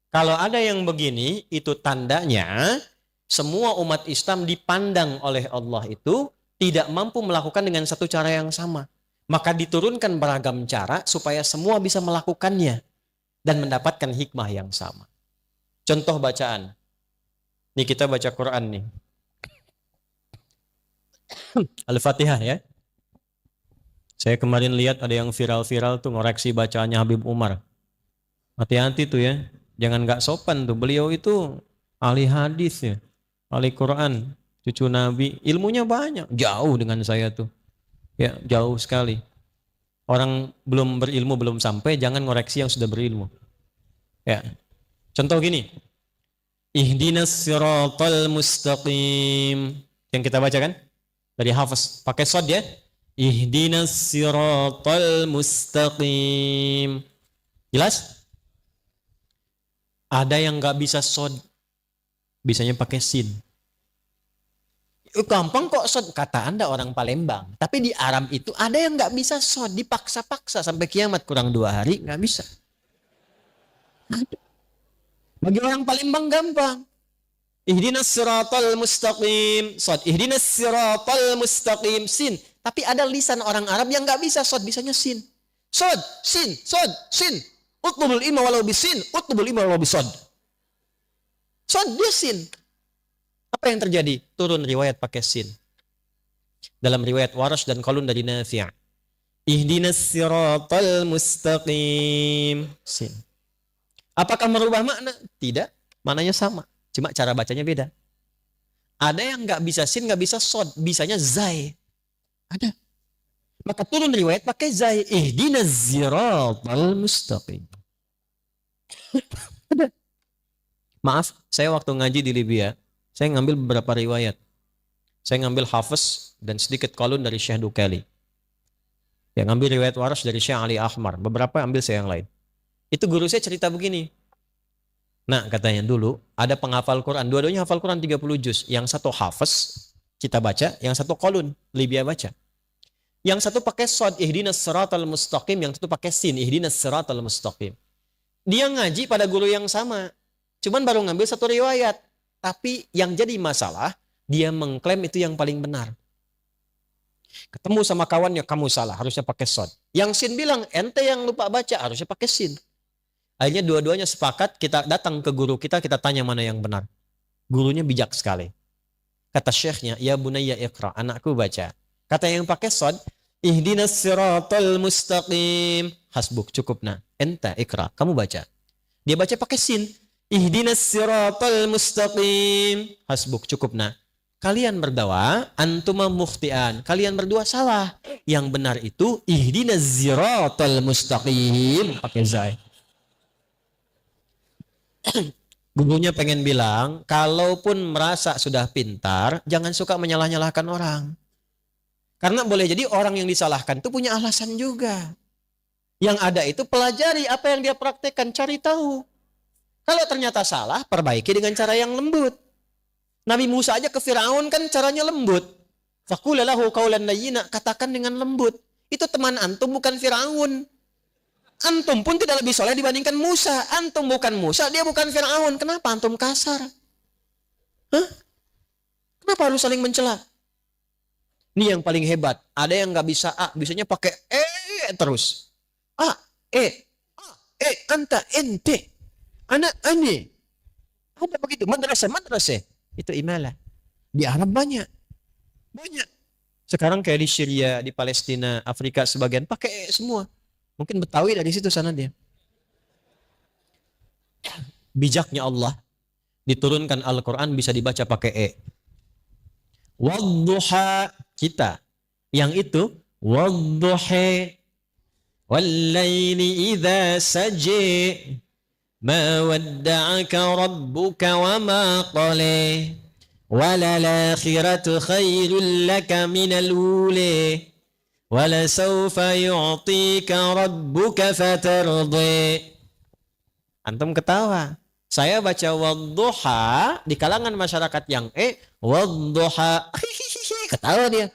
Kalau ada yang begini, itu tandanya semua umat Islam dipandang oleh Allah itu tidak mampu melakukan dengan satu cara yang sama. Maka diturunkan beragam cara supaya semua bisa melakukannya dan mendapatkan hikmah yang sama. Contoh bacaan. Nih kita baca Quran nih. Al-Fatihah ya. Saya kemarin lihat ada yang viral-viral tuh ngoreksi bacaannya Habib Umar. Hati-hati tuh ya. Jangan nggak sopan tuh. Beliau itu ahli hadis ya. Ahli Quran. Cucu Nabi. Ilmunya banyak. Jauh dengan saya tuh. Ya jauh sekali. Orang belum berilmu belum sampai. Jangan ngoreksi yang sudah berilmu. Ya. Contoh gini. Ihdinas siratal mustaqim. Yang kita baca kan? Dari Hafiz. Pakai shad ya. Ihdinas siratal mustaqim. Jelas? Ada yang nggak bisa shad. Bisanya pakai sin. Gampang kok shad. Kata Anda orang Palembang. Tapi di Arab itu ada yang nggak bisa shad. Dipaksa-paksa sampai kiamat kurang 2 hari nggak bisa. Bagi orang Palembang gampang. Ihdinas siratal mustaqim. Shad. Ihdinas siratal mustaqim. Sin. Tapi ada lisan orang Arab yang nggak bisa shad. Bisanya sin. Shad. Sin. Shad. Sin. Utlubul ilma walau bisin. Utlubul ilma walau bisad. Shad. Dia sin. Apa yang terjadi? Turun riwayat pakai sin. Dalam riwayat Warash dan Qalun dari Nafi'. Ihdinas siratal mustaqim. Sin. Apakah merubah makna? Tidak. Maknanya sama. Cuma cara bacanya beda. Ada yang nggak bisa sin, nggak bisa shad. Bisanya zai. Ada. Maka turun riwayat pakai zai. Ihdinas siratal mustaqim. Ada. Maaf, saya waktu ngaji di Libya, saya ngambil beberapa riwayat. Saya ngambil Hafiz dan sedikit kolon dari Syekh Dukali. Yang ngambil riwayat waras dari Syekh Ali Ahmar. Beberapa ambil saya yang lain. Itu guru saya cerita begini. Nah, katanya dulu ada penghafal Quran. Dua-duanya hafal Quran 30 juz. Yang satu Hafiz, kita baca. Yang satu kolon, Libya baca. Yang satu pakai sod, ihdinas siratal mustaqim. Yang satu pakai sin, ihdinas siratal mustaqim. Dia ngaji pada guru yang sama. Cuman baru ngambil satu riwayat. Tapi yang jadi masalah, dia mengklaim itu yang paling benar. Ketemu sama kawannya, kamu salah, harusnya pakai sod. Yang sin bilang, ente yang lupa baca, harusnya pakai sin. Akhirnya dua-duanya sepakat, kita datang ke guru kita tanya mana yang benar. Gurunya bijak sekali. Kata syekhnya, ya bunayya iqra, anakku baca. Kata yang pakai sod, ihdinas siratal mustaqim. Hasbuk, cukup nah. Ente iqra, kamu baca. Dia baca pakai sin. Ihdinas siratal mustaqim. Hasbuk, cukup nah. Kalian berdua, antuma mukhtian. Kalian berdua salah. Yang benar itu, ihdinas siratal mustaqim. Pakai zai. Gurunya pengen bilang, kalaupun merasa sudah pintar, jangan suka menyalah-nyalahkan orang. Karena boleh jadi orang yang disalahkan itu punya alasan juga. Yang ada itu pelajari apa yang dia praktekkan, cari tahu. Kalau ternyata salah, perbaiki dengan cara yang lembut. Nabi Musa aja ke Firaun kan caranya lembut. Faqula lahu qawlan layyina, katakan dengan lembut. Itu teman antum bukan Firaun. Antum pun tidak lebih soleh dibandingkan Musa. Antum bukan Musa, dia bukan Firaun. Kenapa antum kasar? Hah? Kenapa harus saling mencela? Ini yang paling hebat. Ada yang nggak bisa A, bisanya pakai terus. A, anta, ente, anak, ane. Ada begitu. Madrasah. Itu imalah. Di Arab banyak. Sekarang kayak di Syria, di Palestina, Afrika sebagian pakai semua. Mungkin Betawi dari situ sana dia. Bijaknya Allah. Diturunkan Al-Quran bisa dibaca pakai E. Wadduha kita. Yang itu. Wadduha. Wallayli idha saji. Ma wadda'aka rabbuka wa ma qali. Walalakhiratu khairul laka minal uli. Walasawfa yu'tika rabbuka fatardi. Antum ketawa. Saya baca wadduha di kalangan masyarakat yang wadduha. Ketawa dia.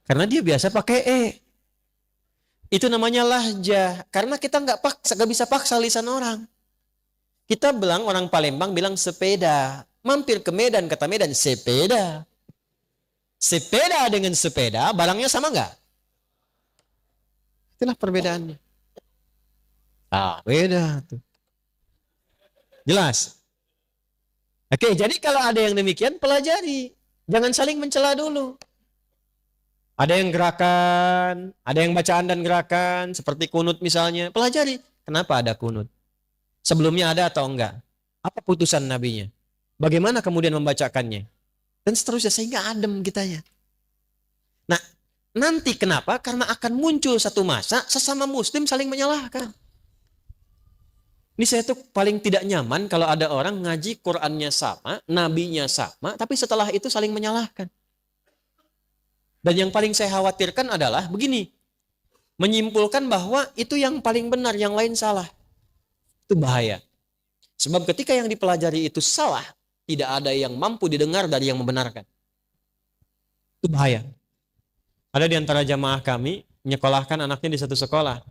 Karena dia biasa pakai Itu namanya lahjah. Karena kita nggak bisa paksa lisan orang. Kita bilang, orang Palembang bilang sepeda. Mampir ke Medan, kata Medan, sepeda. Sepeda dengan sepeda, barangnya sama nggak? Itulah perbedaannya. Beda tuh. Jelas? Oke, jadi kalau ada yang demikian, pelajari. Jangan saling mencela dulu. Ada yang gerakan, ada yang bacaan dan gerakan, seperti kunut misalnya. Pelajari. Kenapa ada kunut? Sebelumnya ada atau enggak? Apa putusan nabinya? Bagaimana kemudian membacakannya? Dan seterusnya, sehingga adem kitanya. Nah, nanti kenapa? Karena akan muncul satu masa sesama muslim saling menyalahkan. Ini saya tuh paling tidak nyaman kalau ada orang ngaji Qur'annya sama, nabinya sama, tapi setelah itu saling menyalahkan. Dan yang paling saya khawatirkan adalah begini, menyimpulkan bahwa itu yang paling benar, yang lain salah. Itu bahaya. Sebab ketika yang dipelajari itu salah, tidak ada yang mampu didengar dari yang membenarkan. Itu bahaya. Ada di antara jamaah kami, menyekolahkan anaknya di satu sekolah.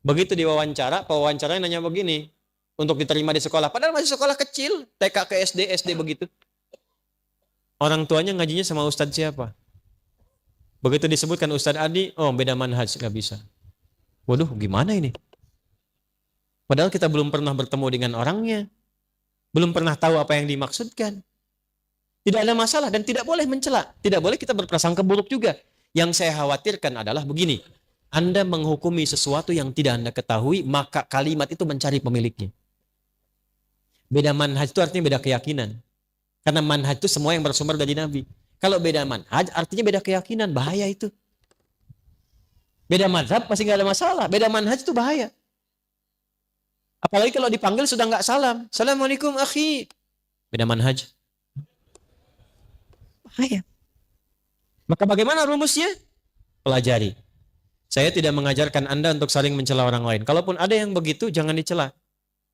Begitu diwawancara, pewawancaranya nanya begini, untuk diterima di sekolah. Padahal masih sekolah kecil, TK ke SD begitu. Orang tuanya ngajinya sama ustadz siapa? Begitu disebutkan Ustadz Adi, beda manhaj, nggak bisa. Waduh, gimana ini? Padahal kita belum pernah bertemu dengan orangnya. Belum pernah tahu apa yang dimaksudkan. Tidak ada masalah dan tidak boleh mencela. Tidak boleh kita berprasangka buruk juga. Yang saya khawatirkan adalah begini. Anda menghukumi sesuatu yang tidak Anda ketahui, maka kalimat itu mencari pemiliknya. Beda manhaj itu artinya beda keyakinan. Karena manhaj itu semua yang bersumber dari Nabi. Kalau beda manhaj artinya beda keyakinan, bahaya itu. Beda mazhab masih nggak ada masalah, beda manhaj itu bahaya. Apalagi kalau dipanggil sudah nggak salam. Assalamualaikum akhi. Beda manhaj. Bahaya. Maka bagaimana rumusnya? Pelajari. Saya tidak mengajarkan Anda untuk saling mencela orang lain. Kalaupun ada yang begitu, jangan dicela.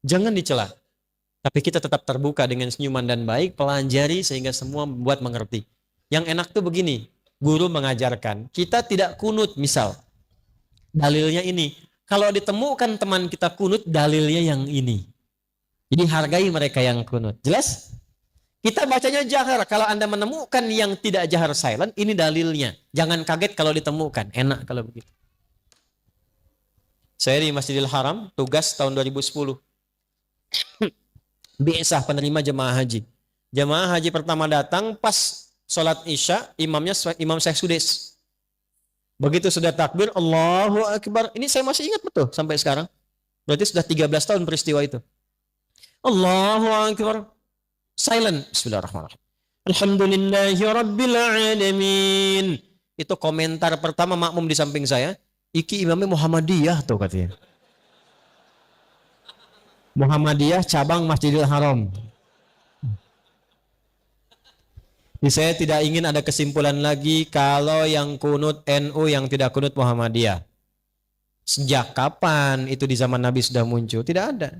Jangan dicela. Tapi kita tetap terbuka dengan senyuman dan baik, pelajari sehingga semua membuat mengerti. Yang enak tuh begini, guru mengajarkan, kita tidak kunut misal. Dalilnya ini. Kalau ditemukan teman kita kunut, dalilnya yang ini. Jadi hargai mereka yang kunut. Jelas? Kita bacanya jahar. Kalau Anda menemukan yang tidak jahar silent, ini dalilnya. Jangan kaget kalau ditemukan. Enak kalau begitu. Saya di Masjidil Haram, tugas tahun 2010. Biasah penerima jemaah haji. Jemaah haji pertama datang pas sholat isya, imamnya Imam Syekh Sudes. Begitu sudah takbir, Allahu Akbar. Ini saya masih ingat betul sampai sekarang. Berarti sudah 13 tahun peristiwa itu. Allahu Akbar. Silent. Bismillahirrahmanirrahim. Alhamdulillahi Rabbil Alamin. Itu komentar pertama makmum di samping saya. Iki imamnya Muhammadiyah tuh katanya. Muhammadiyah cabang Masjidil Haram. Jadi saya tidak ingin ada kesimpulan lagi kalau yang kunut NU yang tidak kunut Muhammadiyah. Sejak kapan itu di zaman Nabi sudah muncul? Tidak ada.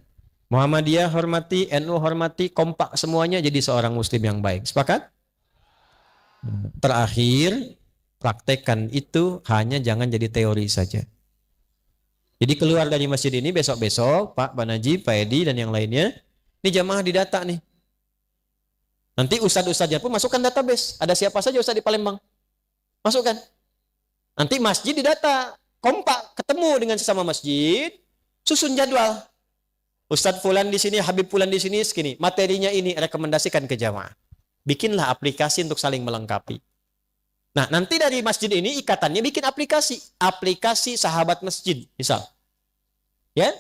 Muhammadiyah hormati, NU hormati, kompak semuanya jadi seorang muslim yang baik. Sepakat? Terakhir, praktekkan itu, hanya jangan jadi teori saja. Jadi keluar dari masjid ini besok-besok, Pak Najib, Pak Edi dan yang lainnya, ini jamaah didata nih. Nanti ustadz-ustadznya pun masukkan database. Ada siapa saja ustadz di Palembang? Masukkan. Nanti masjid didata. Kompak, ketemu dengan sesama masjid. Susun jadwal. Ustadz Fulan di sini, Habib Fulan di sini, segini. Materinya ini, rekomendasikan ke jamaah. Bikinlah aplikasi untuk saling melengkapi. Nah, nanti dari masjid ini ikatannya bikin aplikasi. Aplikasi sahabat masjid, misal. Ya?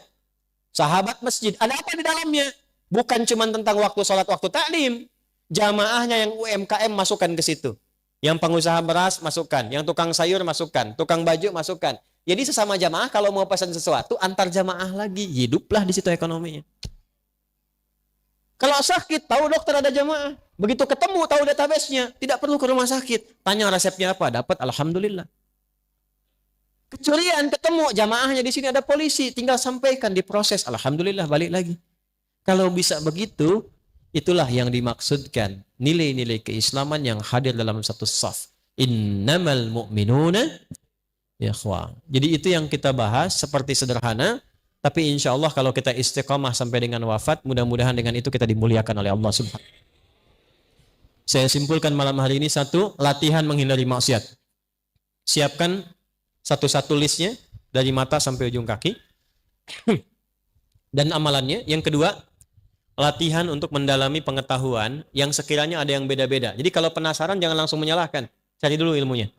Sahabat masjid. Ada apa di dalamnya? Bukan cuma tentang waktu sholat, waktu taklim. Jamaahnya yang UMKM masukkan ke situ. Yang pengusaha beras masukkan, yang tukang sayur masukkan, tukang baju masukkan. Jadi sesama jamaah kalau mau pesan sesuatu antar jamaah lagi, hiduplah di situ ekonominya. Kalau sakit tahu dokter ada jamaah, begitu ketemu tahu database-nya, tidak perlu ke rumah sakit. Tanya resepnya apa, dapat alhamdulillah. Kecurian ketemu jamaahnya di sini ada polisi, tinggal sampaikan diproses, alhamdulillah balik lagi. Kalau bisa begitu, itulah yang dimaksudkan nilai-nilai keislaman yang hadir dalam satu saf. Innamal mu'minuna ikhwah. Jadi itu yang kita bahas seperti sederhana, tapi insya Allah kalau kita istiqamah sampai dengan wafat, mudah-mudahan dengan itu kita dimuliakan oleh Allah Subhanahu. Saya simpulkan malam hari ini satu, latihan menghindari maksiat. Siapkan satu-satu listnya dari mata sampai ujung kaki. Dan amalannya. Yang kedua, latihan untuk mendalami pengetahuan yang sekiranya ada yang beda-beda. Jadi kalau penasaran jangan langsung menyalahkan. Cari dulu ilmunya.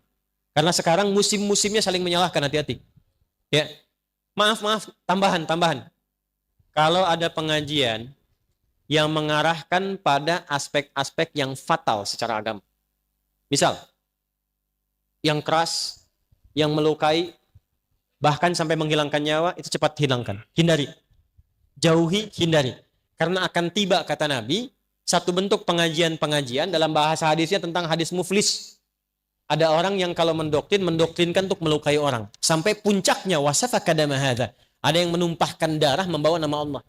Karena sekarang musim-musimnya saling menyalahkan, hati-hati. Ya. Maaf, tambahan. Kalau ada pengajian yang mengarahkan pada aspek-aspek yang fatal secara agama. Misal, yang keras, yang melukai, bahkan sampai menghilangkan nyawa, itu cepat hilangkan. Hindari. Jauhi, hindari. Karena akan tiba, kata Nabi, satu bentuk pengajian-pengajian dalam bahasa hadisnya tentang hadis muflis. Ada orang yang kalau mendoktrinkan untuk melukai orang. Sampai puncaknya, wasafaka dama hadza. Ada yang menumpahkan darah membawa nama Allah.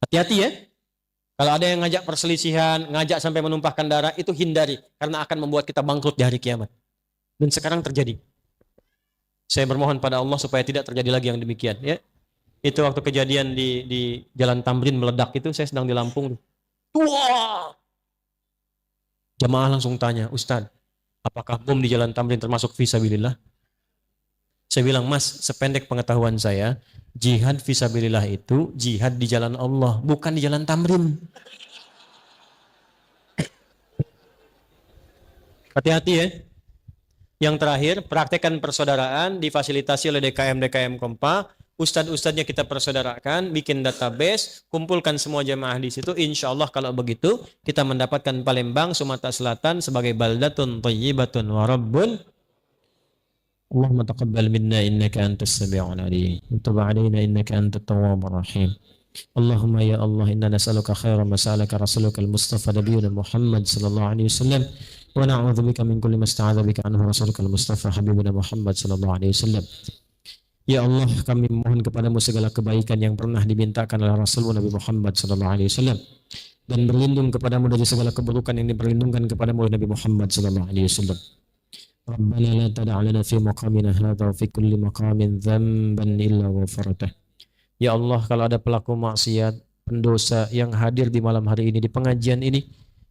Hati-hati ya. Kalau ada yang ngajak perselisihan, ngajak sampai menumpahkan darah, itu hindari. Karena akan membuat kita bangkrut di hari kiamat. Dan sekarang terjadi. Saya bermohon pada Allah supaya tidak terjadi lagi yang demikian. Ya. Itu waktu kejadian di Jalan Tamrin meledak itu, saya sedang di Lampung. Wah! Jamaah langsung tanya, Ustaz, apakah bom di Jalan Tamrin termasuk fisabilillah? Saya bilang, Mas, sependek pengetahuan saya, jihad fisabilillah itu jihad di jalan Allah, bukan di Jalan Tamrin. Hati-hati ya. Yang terakhir, praktekkan persaudaraan difasilitasi oleh DKM Kompa. Ustadz-ustadznya kita persaudarakan, bikin database, kumpulkan semua jamaah di situ. Insya Allah kalau begitu kita mendapatkan Palembang, Sumatera Selatan sebagai baldatun thayyibatun wa rabbun. Allahumma taqabbal minna innaka antas sami'ul alim. Wa tub 'alaina innaka antat tawwabur rahim. Allahumma ya Allah inna nas'aluka khairan ma sa'alaka rasulukal Mustafa nabiyuna Muhammad sallallahu alaihi wasallam wa na'udzubika min kulli ma ista'adza bika anhu rasulukal Mustafa habibuna Muhammad sallallahu alaihi wasallam. Ya Allah, kami mohon kepadamu segala kebaikan yang pernah dimintakan oleh Rasul Nabi Muhammad sallallahu alaihi wasallam dan berlindung kepadamu dari segala keburukan yang diperlindungkan kepadamu oleh Nabi Muhammad sallallahu alaihi wasallam. Rabbana la tada' lana fi maqamina hadza wa fi kulli maqamin dzamban illa ghafartah. Ya Allah, kalau ada pelaku maksiat, pendosa yang hadir di malam hari ini di pengajian ini,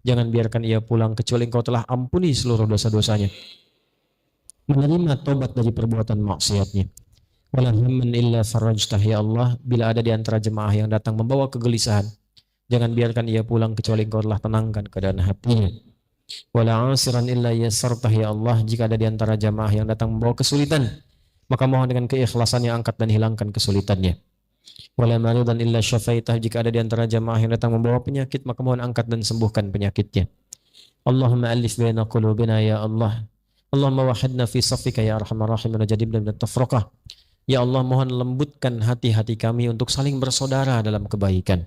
jangan biarkan ia pulang kecuali Engkau telah ampuni seluruh dosa-dosanya. Menerima tobat dari perbuatan maksiatnya. Wala hamman illa farajtah, ya Allah, bila ada di antara jemaah yang datang membawa kegelisahan, jangan biarkan ia pulang kecuali Engkau telah tenangkan keadaan hatinya. Wala asiran illa yassartah, ya Allah, jika ada di antara jemaah yang datang membawa kesulitan, maka mohon dengan keikhlasannya angkat dan hilangkan kesulitannya. Wala maridan illa syafaitah, jika ada di antara jemaah yang datang membawa penyakit, maka mohon angkat dan sembuhkan penyakitnya. Allahumma alif baina qulubina, ya Allah. Allahumma wahidna fi saffika ya arhamar rahimin wa jadibna min at-tafraqah. Ya Allah, mohon lembutkan hati-hati kami untuk saling bersaudara dalam kebaikan.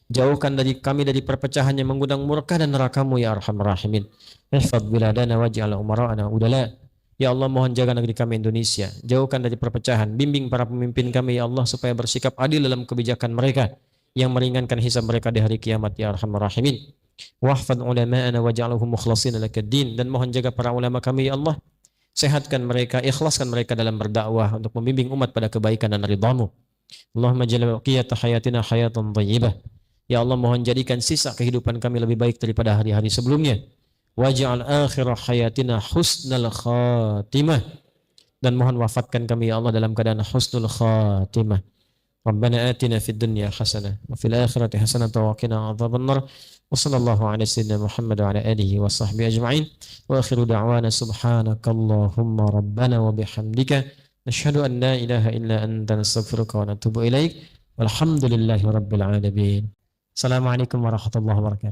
Jauhkan dari kami dari perpecahan yang mengundang murka dan neraka-Mu ya arhamar rahimin. Ihfadz biladana waj'al umara'ana udala. Ya Allah, mohon jaga negeri kami Indonesia. Jauhkan dari perpecahan. Bimbing para pemimpin kami ya Allah supaya bersikap adil dalam kebijakan mereka yang meringankan hisab mereka di hari kiamat ya arhamar rahimin. Wahfadz ulama'ana waj'alhum mukhlasin lakaddin. Dan mohon jaga para ulama kami ya Allah. Sehatkan mereka, ikhlaskan mereka dalam berdakwah untuk membimbing umat pada kebaikan dan ridha-Mu. Allahumma jalla baqiyata hayatina hayatan thayyibah. Ya Allah, mohon jadikan sisa kehidupan kami lebih baik daripada hari-hari sebelumnya. Waj'al akhirah hayatina husnal khatimah. Dan mohon wafatkan kami ya Allah dalam keadaan husnul khatimah. Rabbana atina fid dunya hasanah wa fil akhirati hasanah wa qina adzabannar. Wa sallallahu ala sayyidina Muhammad wa ala alihi wa sahbihi ajma'in. Wa akhiru da'wana subhanakallahumma rabbana wa bihamdika nashhadu an la ilaha illa anta nastaghfiruka wa natubu ilaik. Walhamdulillahi rabbil alamin. Assalamualaikum warahmatullahi wabarakatuh.